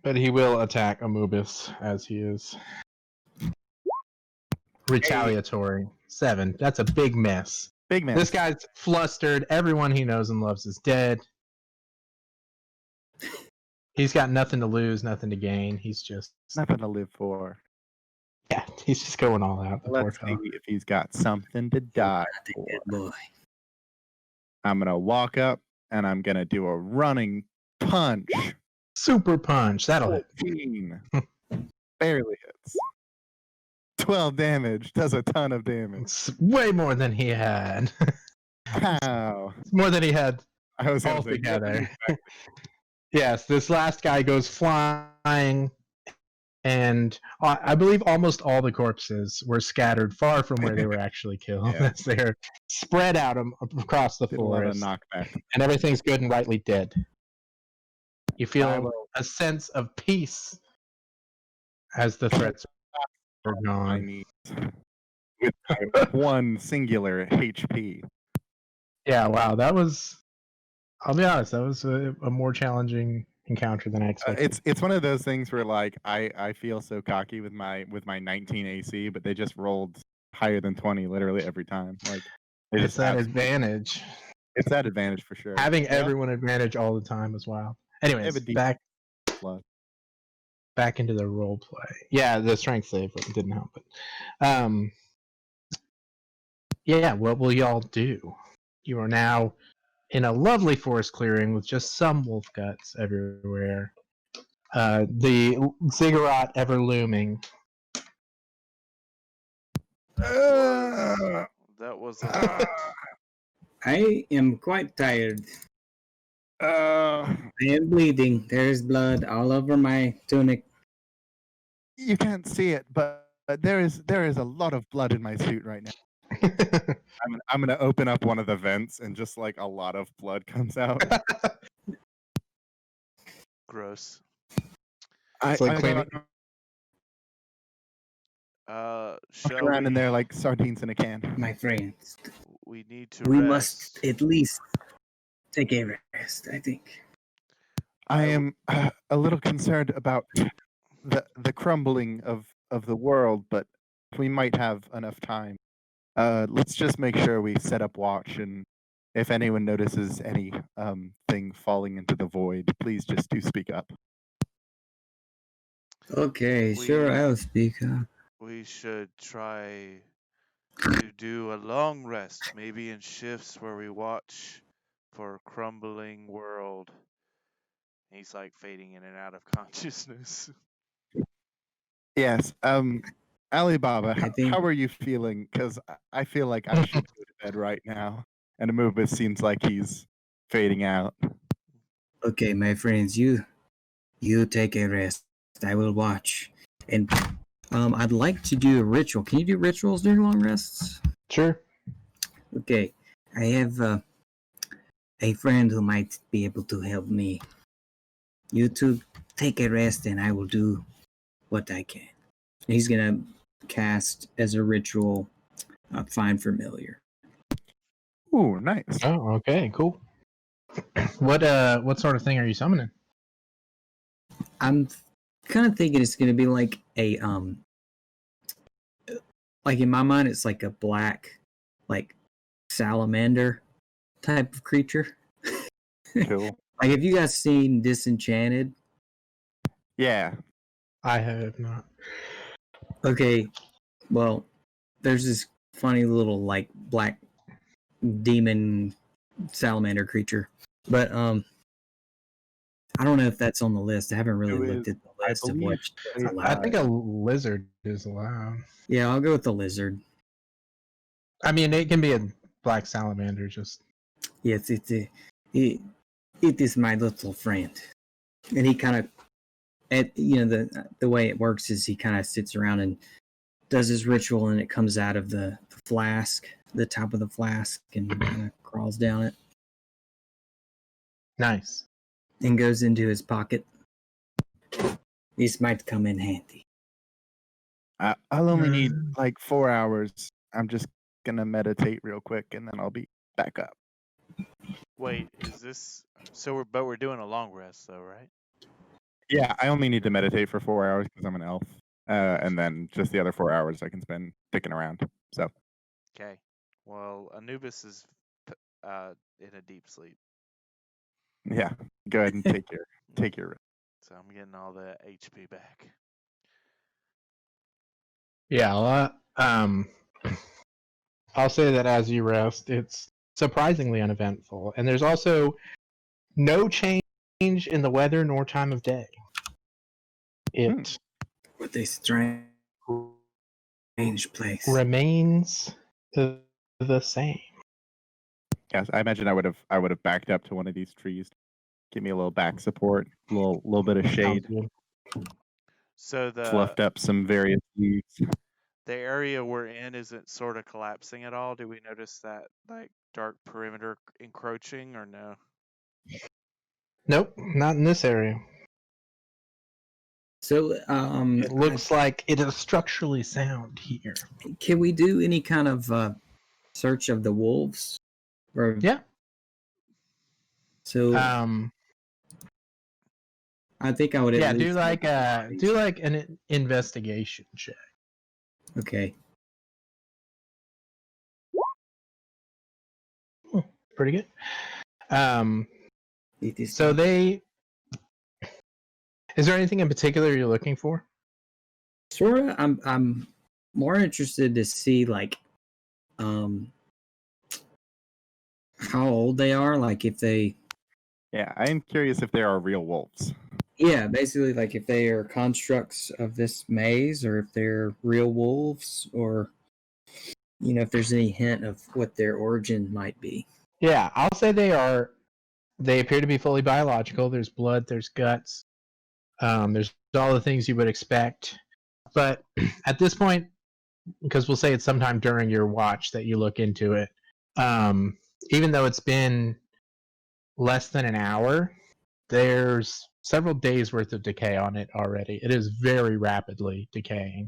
But he will attack Amubus as he is retaliatory. 7. That's a big mess. Big man. This guy's flustered. Everyone he knows and loves is dead. He's got nothing to lose, nothing to gain. He's just Nothing to live for. yeah, he's just going all out. The poor Let's fellow. see if he's got something to die for. Good boy. I'm gonna walk up and I'm gonna do a running punch. Super punch. That'll hit. 14. Barely hits. 12 damage. Does a ton of damage. It's way more than he had. Wow. It's more than he had I was gonna say, altogether. Yes, this last guy goes flying, and I believe almost all the corpses were scattered far from where they were actually killed. Yeah. As they're spread out across the did a lot of forest, knockback. and everything's good and rightly dead. You I feel will- a sense of peace as the threats are I gone. need with my one singular HP. Yeah, wow, that was. I'll be honest, that was a more challenging encounter than I expected. It's one of those things where like I feel so cocky with my 19 AC, but they just rolled higher than 20 literally every time. Like they It's just that have- advantage. It's that advantage for sure. Having Yeah, everyone advantage all the time is wild. Anyways, have a deep blood. back into the role play. Yeah, the strength save didn't help it. Yeah, what will y'all do? You are now in a lovely forest clearing with just some wolf guts everywhere. The ziggurat ever looming. That was a lot. I am quite tired. I am bleeding. There's blood all over my tunic. You can't see it, but there is a lot of blood in my suit right now. I'm gonna open up one of the vents and just like a lot of blood comes out. Gross. It's like cleaning- Shall around we, in there like sardines in a can. My friends, we need to we rest. must at least take a rest, I think. I am a little concerned about the crumbling of the world, but we might have enough time. Let's just make sure we set up watch, and if anyone notices any thing falling into the void, please just do speak up. Okay, sure, We- I'll speak up. We should try to do a long rest, maybe in shifts where we watch for a crumbling world. He's like fading in and out of consciousness. Yes. Alibaba, I think- how are you feeling? Because I feel like I should go to bed right now. And Amubis seems like he's fading out. Okay, my friends, you take a rest. I will watch. And I'd like to do a ritual. Can you do rituals during long rests? Sure. Okay, I have a friend who might be able to help me. You two take a rest, and I will do what I can. He's gonna cast as a ritual, Find Familiar. Ooh, nice. Oh, okay, cool. What sort of thing are you summoning? I'm kind of thinking it's gonna be like a like in my mind, it's like a black, like salamander type of creature. Cool. Like, have you guys seen Disenchanted? Yeah. I have not. Okay, well, there's this funny little like black demon salamander creature, but I don't know if that's on the list. I haven't really Who looked is- at the I list of believe what's they- I allowed. think a lizard is allowed. Yeah, I'll go with the lizard. I mean, it can be a black salamander. Just Yes, it is my little friend, and he kind of, the way it works is he kind of sits around and does his ritual, and it comes out of the flask, the top of the flask, and kind of crawls down it nice. and goes into his pocket. This might come in handy. I'll only need like 4 hours. I'm just gonna meditate real quick and then I'll be back up. Wait, is this so? We're doing a long rest though, right? Yeah, I only need to meditate for 4 hours because I'm an elf, and then just the other 4 hours I can spend dicking around. So Okay. Well, Anubis is in a deep sleep, yeah, go ahead and take your. so I'm getting all the HP back. Yeah, I'll say that as you rest, it's surprisingly uneventful, and there's also no change in the weather nor time of day. It What a strange place. remains the same. Yes, I imagine I would have backed up to one of these trees, give me a little back support, a little bit of Sounds shade, good. So fluffed up some various leaves. the area we're in isn't sort of collapsing at all. Do we notice that like dark perimeter encroaching or no? Nope, not in this area. So, It looks like it is structurally sound here. can we do any kind of search of the wolves? Or Yeah. so I think I would. At Yeah, least do like an investigation check. Okay. Pretty good. It is So they. Is there anything in particular you're looking for? sort of. I'm more interested to see like how old they are. Like if they. Yeah, I am curious if there are real wolves. Yeah, basically, like if they are constructs of this maze, or if they're real wolves, or if there's any hint of what their origin might be. Yeah, I'll say they are. They appear to be fully biological. There's blood. There's guts. There's all the things you would expect. But at this point, because we'll say it's sometime during your watch that you look into it, even though it's been less than an hour, there's several days worth of decay on it already. It is very rapidly decaying.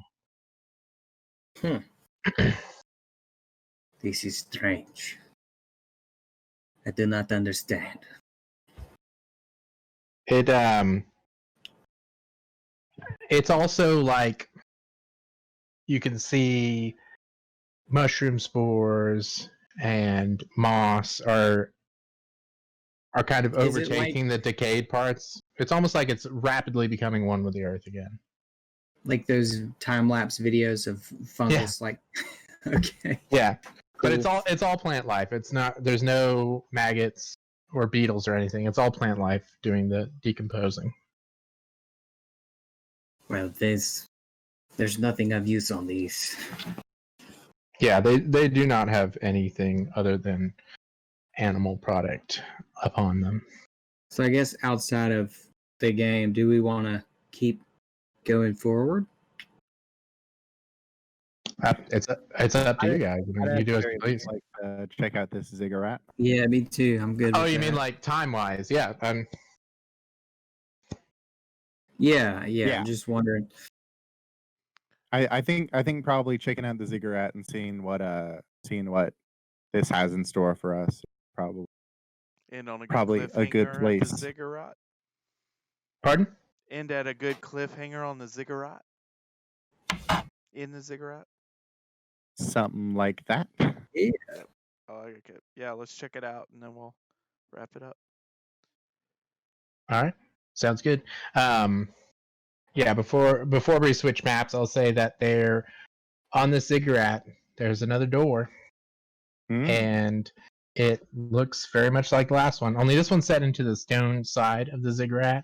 This is strange. I do not understand. It's also like you can see mushroom spores and moss are kind of Is it overtaking the decayed parts. It's almost like it's rapidly becoming one with the earth again. Like those time lapse videos of fungus, like okay. Yeah. But Cool. it's all plant life. It's not there's no maggots or beetles or anything. It's all plant life doing the decomposing. Well, there's nothing of use on these. Yeah, they do not have anything other than animal product upon them. So I guess outside of the game, do we want to keep going forward? It's up to you guys. I mean, you do as you please. Like check out this ziggurat. Yeah, me too. I'm good. Oh, with you mean that. like time wise? Yeah. Yeah. Yeah. I'm just wondering. I think probably checking out the ziggurat and seeing what this has in store for us probably End on a Probably good a good cliffhanger at place. the ziggurat. Pardon? End at a good cliffhanger on the ziggurat. In the ziggurat. something like that. Yeah. I like it. Yeah, let's check it out and then we'll wrap it up. All right, sounds good. Yeah, before we switch maps, I'll say that there on the ziggurat, there's another door, and it looks very much like the last one. Only this one's set into the stone side of the ziggurat.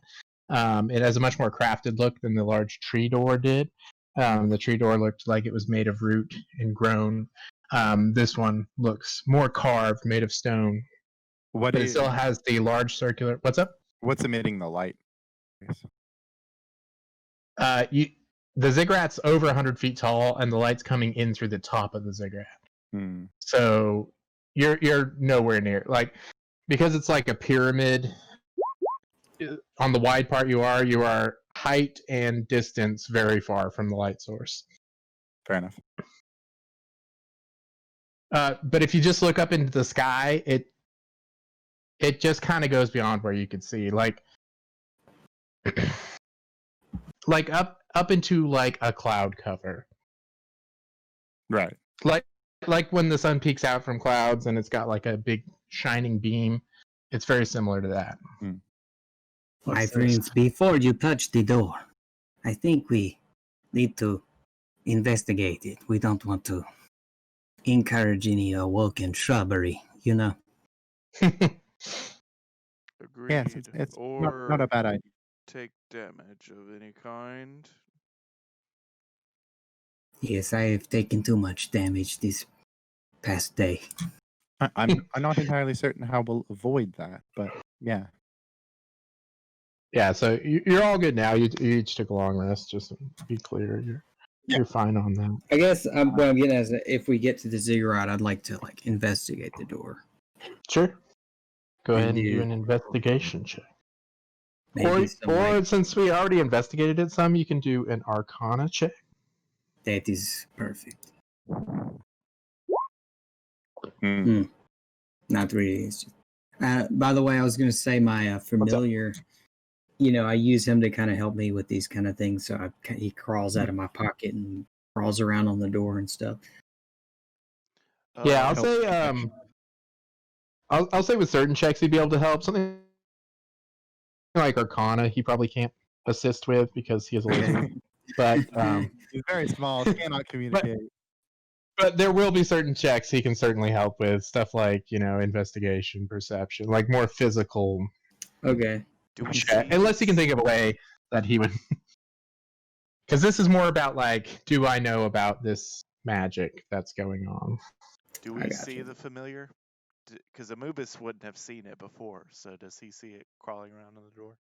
It has a much more crafted look than the large tree door did. The tree door looked like it was made of root and grown. This one looks more carved, made of stone. But it still has the large circular. What's up? What's emitting the light? The ziggurat's over 100 feet tall, and the light's coming in through the top of the ziggurat. So you're nowhere near, like, because it's like a pyramid. On the wide part, you are height and distance very far from the light source. Fair enough. But if you just look up into the sky, it just kind of goes beyond where you could see, like up into like a cloud cover. Right. Like when the sun peeks out from clouds and it's got like a big shining beam. It's very similar to that. My friends, before you touch the door, I think we need to investigate it. We don't want to encourage any awoken shrubbery, you know. Agreed. Yes, it's not a bad idea. Take damage of any kind. Yes, I have taken too much damage this past day. I'm not entirely certain how we'll avoid that, but yeah. Yeah, so you're all good now. You each took a long rest, just to be clear. You're fine on that. I guess what I'm getting at is that if we get to the ziggurat, I'd like to investigate the door. Sure. Go ahead and do an investigation check. Maybe Or since we already investigated it some, you can do an Arcana check. That is perfect. Not really. By the way, I was going to say my familiar, I use him to kind of help me with these kind of things. So he crawls out of my pocket and crawls around on the door and stuff. Yeah, I'll say I'll say with certain checks he'd be able to help. Something like Arcana, he probably can't assist with because he is a lizard. But he's very small, cannot communicate. But there will be certain checks he can certainly help with. Stuff like, investigation, perception, like more physical. Okay. Unless he can think of a way that he would. Because this is more about, like, do I know about this magic that's going on? Do we see the familiar? Because Amubis wouldn't have seen it before, so does he see it crawling around on the door?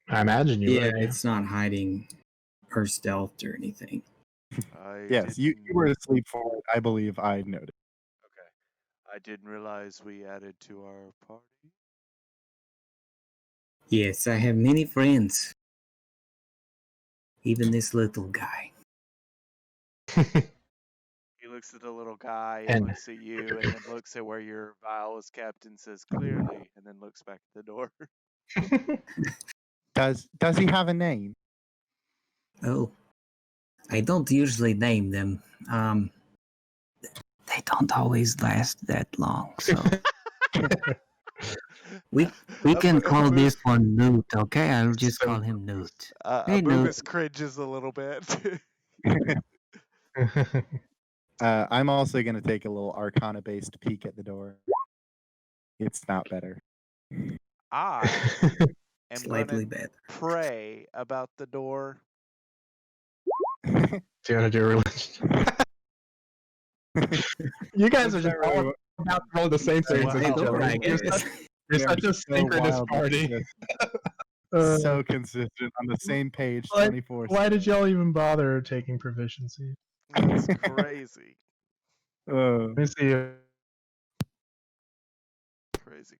I imagine you would. Yeah, it's not hiding or stealth or anything. Yes, you were asleep for it. I believe I noted. Okay. I didn't realize we added to our party. Yes, I have many friends. Even this little guy. He looks at the little guy and looks at you and then looks at where your vial is kept and says clearly and then looks back at the door. Does he have a name? Oh, I don't usually name them. They don't always last that long, so we can call this one Newt, okay? I'll just call him Newt. Hey, Newt. Cringes a little bit. I'm also going to take a little Arcana-based peek at the door. It's not better. I am slightly better. Pray about the door. Do you want to do a religion? You guys are just all about to roll the same things as each other. You're such a synchronous party. So consistent on the same page 24/7. Why did y'all even bother taking proficiency? That's crazy. Let me see. Crazy.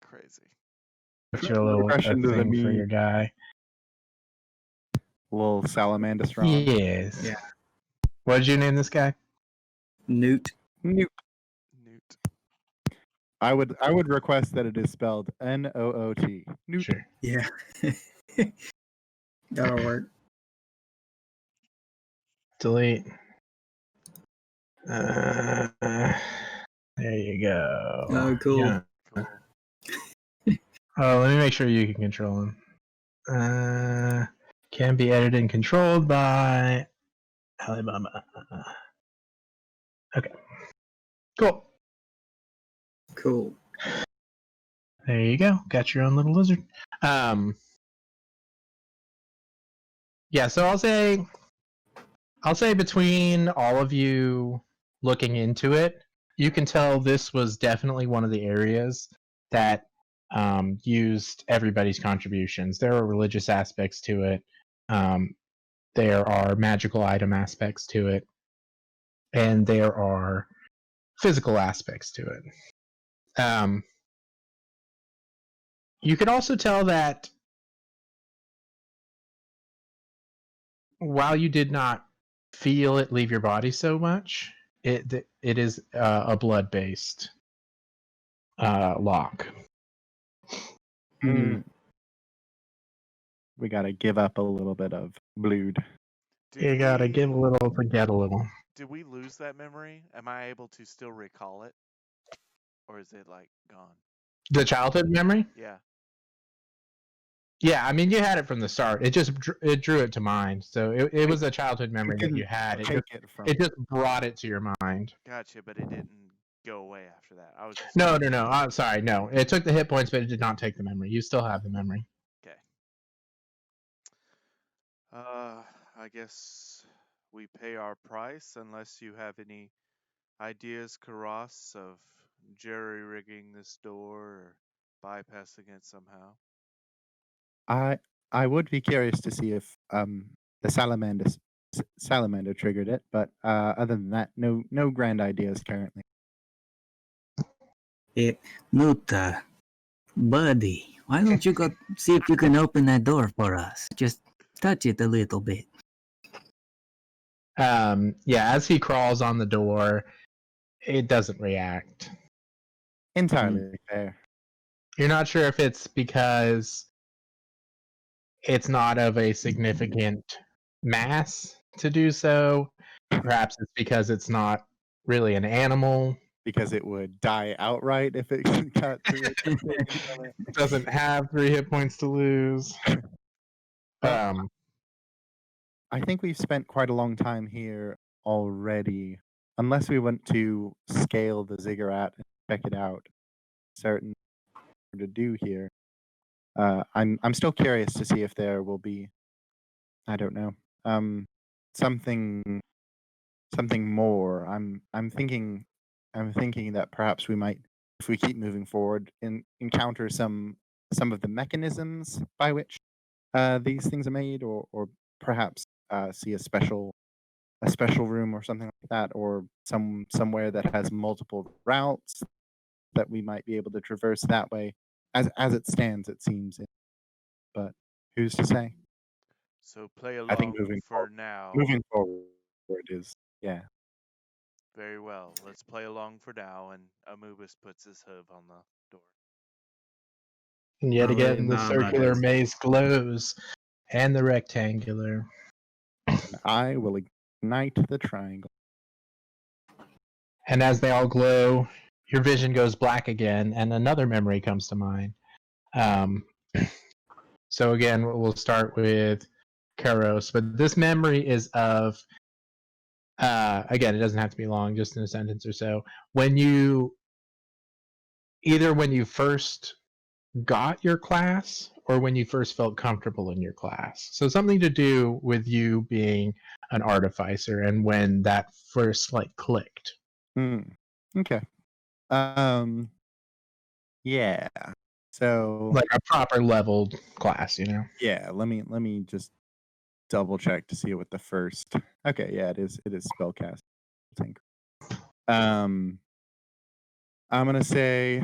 Put you a little thing for your guy. Little salamander strong. Yes. Yeah. What did you name this guy? Newt. I would request that it is spelled N-O-O-T. Newt. Sure. Yeah. That'll work. Delete. There you go. Oh, cool. Yeah. Cool. Oh, let me make sure you can control him. Can be edited and controlled by Alibaba. Okay. Cool. Cool. There you go. Got your own little lizard. Yeah, so I'll say between all of you looking into it, you can tell this was definitely one of the areas that used everybody's contributions. There are religious aspects to it. There are magical item aspects to it, and there are physical aspects to it. You can also tell that while you did not feel it leave your body so much, it is a blood based lock. Mm. We gotta give up a little bit of blood. You gotta give a little to get a little. Did we lose that memory? Am I able to still recall it? Or is it like gone? The childhood memory? Yeah. Yeah, I mean you had it from the start. It just it drew it to mind. So it was a childhood memory that you had. It just brought it to your mind. Gotcha, but it didn't go away after that. I was just No. I'm sorry. No, it took the hit points, but it did not take the memory. You still have the memory. Okay. I guess we pay our price unless you have any ideas, Karas, of jerry-rigging this door or bypassing it somehow. I would be curious to see if the salamander triggered it, but other than that, no grand ideas currently. Nuta, buddy, why don't you go see if you can open that door for us? Just touch it a little bit. Yeah, as he crawls on the door, it doesn't react. Entirely fair. You're not sure if it's because it's not of a significant mass to do so. Perhaps it's because it's not really an animal. Because it would die outright if it got through it. It doesn't have 3 hit points to lose. I think we've spent quite a long time here already. Unless we want to scale the ziggurat and check it out, certain to do here. I'm still curious to see if there will be, I don't know, something more. I'm thinking that perhaps we might, if we keep moving forward, encounter some of the mechanisms by which these things are made, or perhaps see a special room or something like that, or somewhere that has multiple routes that we might be able to traverse that way. As it stands, it seems, but who's to say? So play I think along for now. moving forward is, yeah. Very well. Let's play along for now, and Amubis puts his hoof on the door. And yet again, the circular maze glows, and the rectangular. I will ignite the triangle. And as they all glow, your vision goes black again, and another memory comes to mind. So again, we'll start with Karos, but this memory is of, again, it doesn't have to be long, just in a sentence or so. When you first got your class, or when you first felt comfortable in your class. So something to do with you being an artificer, and when that first clicked. Okay. Yeah. So like a proper leveled class, you know. Yeah, let me just double check to see what the first. Okay, yeah, it is spellcast. I'm gonna say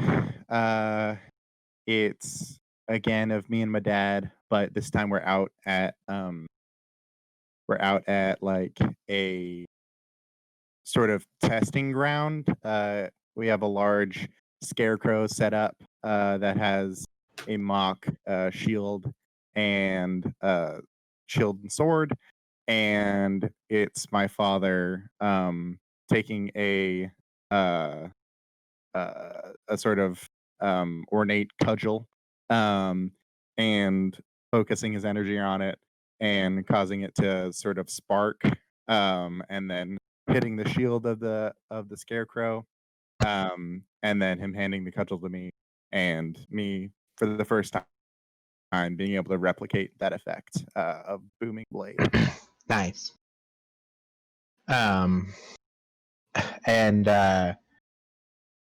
it's again of me and my dad, but this time we're out at like a sort of testing ground. We have a large scarecrow set up that has a mock shield and shield and sword, and it's my father taking a a sort of ornate cudgel, and focusing his energy on it and causing it to sort of spark, and then hitting the shield of the scarecrow, and then him handing the cudgel to me, and me for the first time being able to replicate that effect of booming blade. Nice. And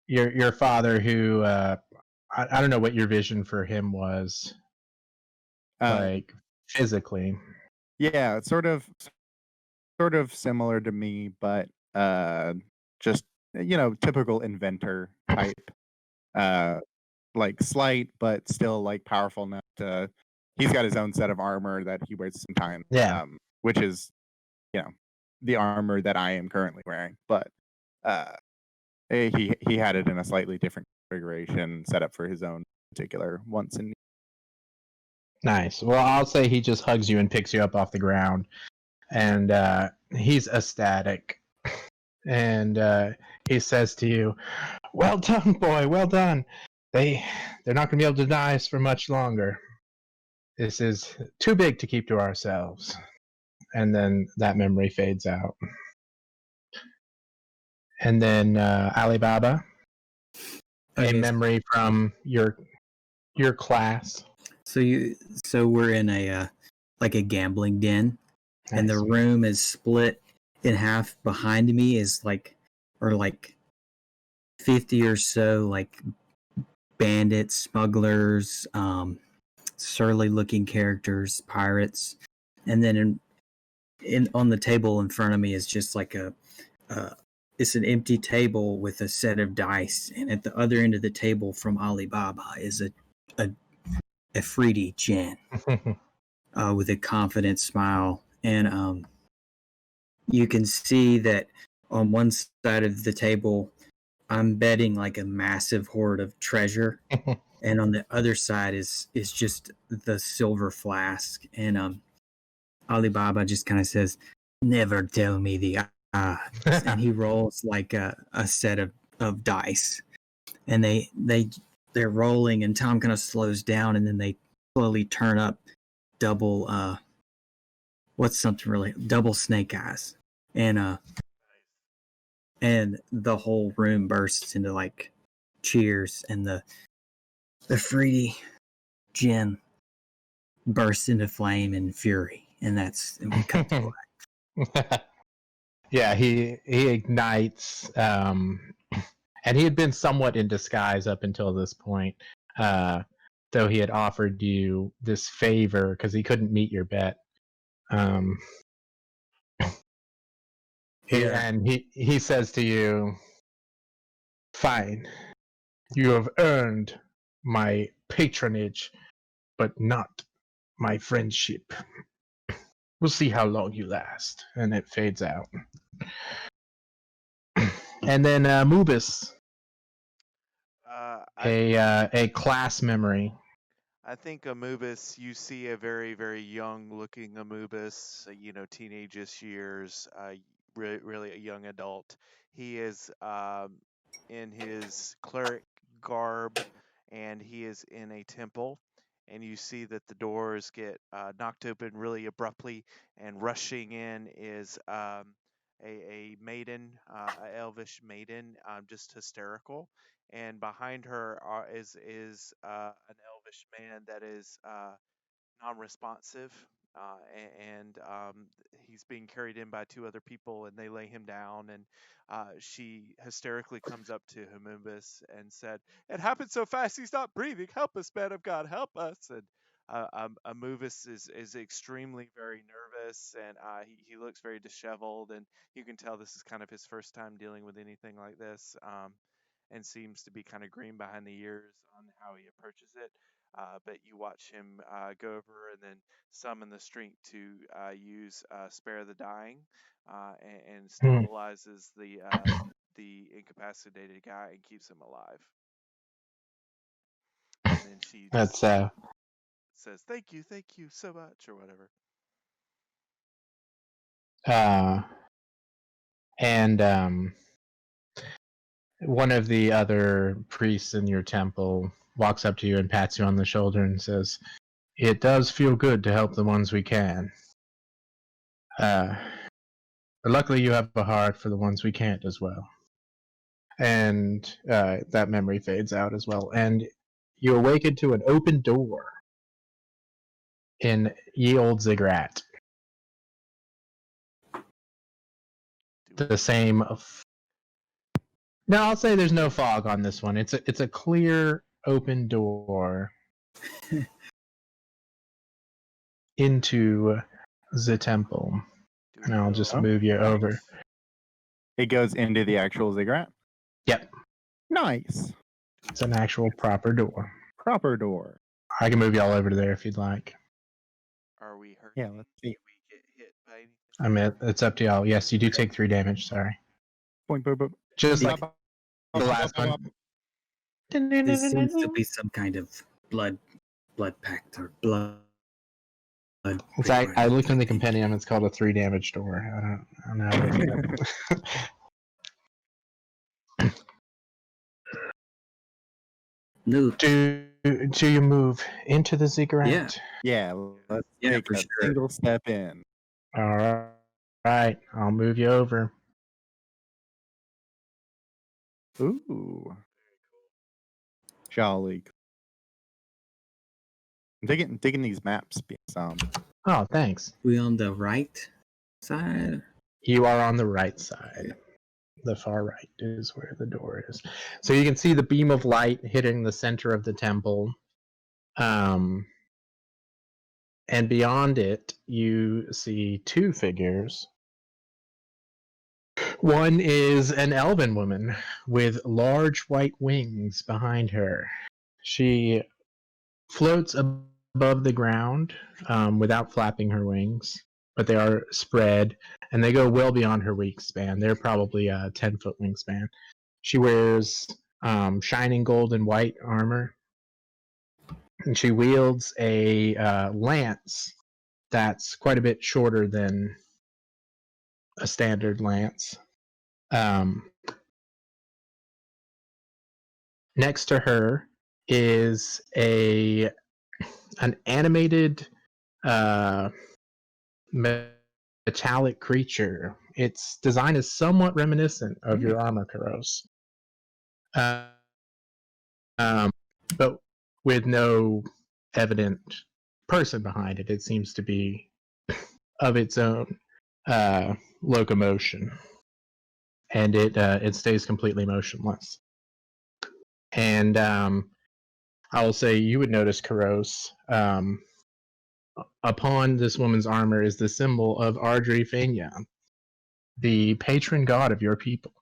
your father, who I don't know what your vision for him was, like physically. Yeah, it's sort of similar to me, but just typical inventor type. Like slight, but still like powerful enough to. He's got his own set of armor that he wears sometimes. Yeah. Which is, the armor that I am currently wearing, but he had it in a slightly different configuration, set up for his own particular wants and needs. Nice. Well, I'll say he just hugs you and picks you up off the ground, and he's ecstatic. And he says to you, "Well done, boy. Well done. They're not going to be able to deny us for much longer. This is too big to keep to ourselves." And then that memory fades out. And then Alibaba, a memory from your class. So we're in a like a gambling den, Nice. and the room is split in half. Behind me is like 50 or so like bandits, smugglers, surly looking characters, pirates, and then in on the table in front of me is just like it's an empty table with a set of dice, and at the other end of the table from Alibaba is a Afridi Jan with a confident smile, and you can see that on one side of the table I'm betting like a massive hoard of treasure, and on the other side is just the silver flask, and Alibaba just kind of says, "Never tell me the odds," and he rolls like a set of dice, and they're rolling, and Tom kind of slows down, and then they slowly turn up double double snake eyes, and the whole room bursts into like cheers, and the Freedy Jin bursts into flame and fury, and we cut to black. Yeah, he ignites, and he had been somewhat in disguise up until this point, though he had offered you this favor because he couldn't meet your bet. And he says to you, "Fine, you have earned my patronage, but not my friendship. We'll see how long you last." And it fades out. And then Mubis, a class memory. I think Amubis, you see a very, very young looking Amubis, teenage years, really a young adult. He is in his cleric garb, and he is in a temple. And you see that the doors get knocked open really abruptly, and rushing in is a maiden, a elvish maiden, just hysterical. And behind her is an elvish man that is non-responsive, and he's being carried in by two other people, and they lay him down. And she hysterically comes up to Humumbus and said, "It happened so fast, he's not breathing. Help us, man of God, help us!" And Amovis is extremely very nervous, and he looks very disheveled, and you can tell this is kind of his first time dealing with anything like this, and seems to be kind of green behind the ears on how he approaches it. But you watch him go over and then summon the strength to use Spare the Dying, and stabilizes the incapacitated guy and keeps him alive. And then she says, thank you so much," or whatever. And one of the other priests in your temple walks up to you and pats you on the shoulder and says, "It does feel good to help the ones we can. But luckily, you have a heart for the ones we can't as well." And that memory fades out as well. And you awaken to an open door in ye old ziggurat. The same. No, I'll say there's no fog on this one. It's a clear open door into the temple. And I'll just move you over. It goes into the actual ziggurat. Yep. Nice. It's an actual proper door. Proper door. I can move y'all over to there if you'd like. Are we hurt? Yeah, let's see. Did we get hit by anything? It's up to y'all. Yes, you do take 3 damage. Sorry. Boink, boink, boink. Just Bop, like bop, the bop, last bop, one. bop. This seems to be some kind of blood pact or blood. In fact, I looked in the compendium. It's called a 3 damage door. I don't know how to look it up. No. Do you move into the ziggurat? Yeah. Yeah, let's take for a sure. single step in. All right. I'll move you over. Ooh. Jolly. I'm digging these maps, some. Oh, thanks. We on the right side? You are on the right side. The far right is where the door is. So you can see the beam of light hitting the center of the temple. And beyond it, you see 2 figures. One is an elven woman with large white wings behind her. She floats above the ground without flapping her wings, but they are spread and they go well beyond her wingspan. They're probably a 10-foot wingspan. She wears shining gold and white armor, and she wields a lance that's quite a bit shorter than a standard lance. Next to her is an animated metallic creature. Its design is somewhat reminiscent of your armor, Karos. But with no evident person behind it. It seems to be of its own locomotion, and it stays completely motionless. And I will say you would notice, Karos, upon this woman's armor is the symbol of Ardri Fenya, the patron god of your people.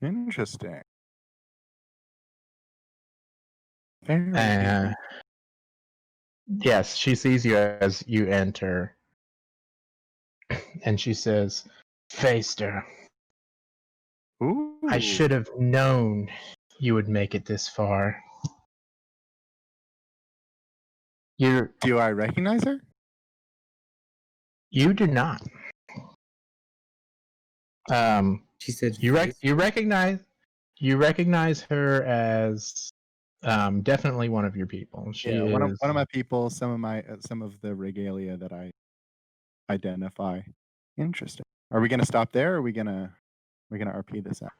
Interesting. Very Yes, she sees you as you enter, and she says, "Faster, Ooh. I should have known you would make it this far." Do I recognize her? You do not. She said You recognize her as definitely one of your people. She is one of my people. Some of the regalia that I identify. Interesting. Are we gonna stop there? Or are we're gonna RP this out?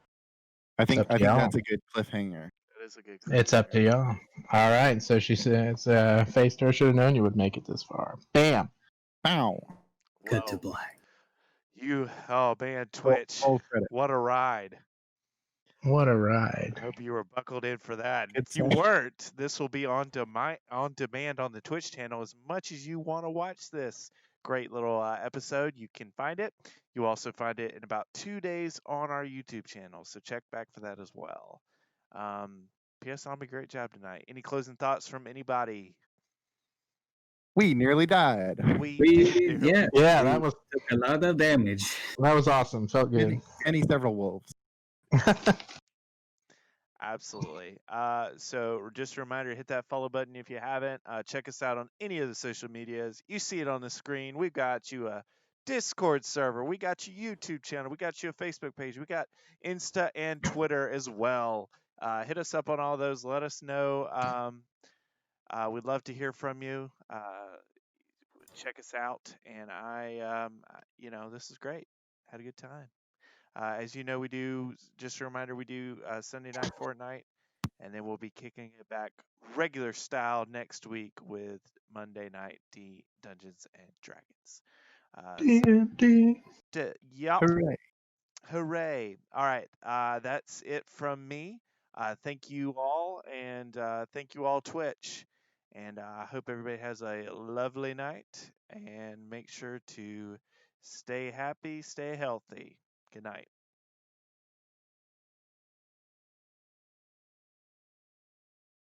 I think that's a good cliffhanger. That is a good. It's up to y'all. All right. So she says, "Faced her, should have known you would make it this far." Bam. Bow. cut to black. Oh man, Twitch. Full credit. What a ride. What a ride. I hope you were buckled in for that. Good If you stuff. weren't, this will be on demand on the Twitch channel as much as you want to watch this great little episode. You can find it. You also find it in about 2 days on our YouTube channel, so check back for that as well. P.S. Zombie, great job tonight. Any closing thoughts from anybody? We nearly died. Yeah, that was took a lot of damage. That was awesome. Felt good. And several wolves. Absolutely. So just a reminder, hit that follow button if you haven't. Check us out on any of the social medias. You see it on the screen. We've got you a Discord server. We got your YouTube channel. We got your Facebook page. We got Insta and Twitter as well. Hit us up on all those. Let us know. We'd love to hear from you. Check us out. And this is great. Had a good time. As you know, we do, just a reminder, we do Sunday night Fortnite, and then we'll be kicking it back regular style next week with Monday night Dungeons and Dragons. D&D. Yup. Hooray. Hooray. All right. That's it from me. Thank you all, and thank you all, Twitch. And I hope everybody has a lovely night, and make sure to stay happy, stay healthy. Good night.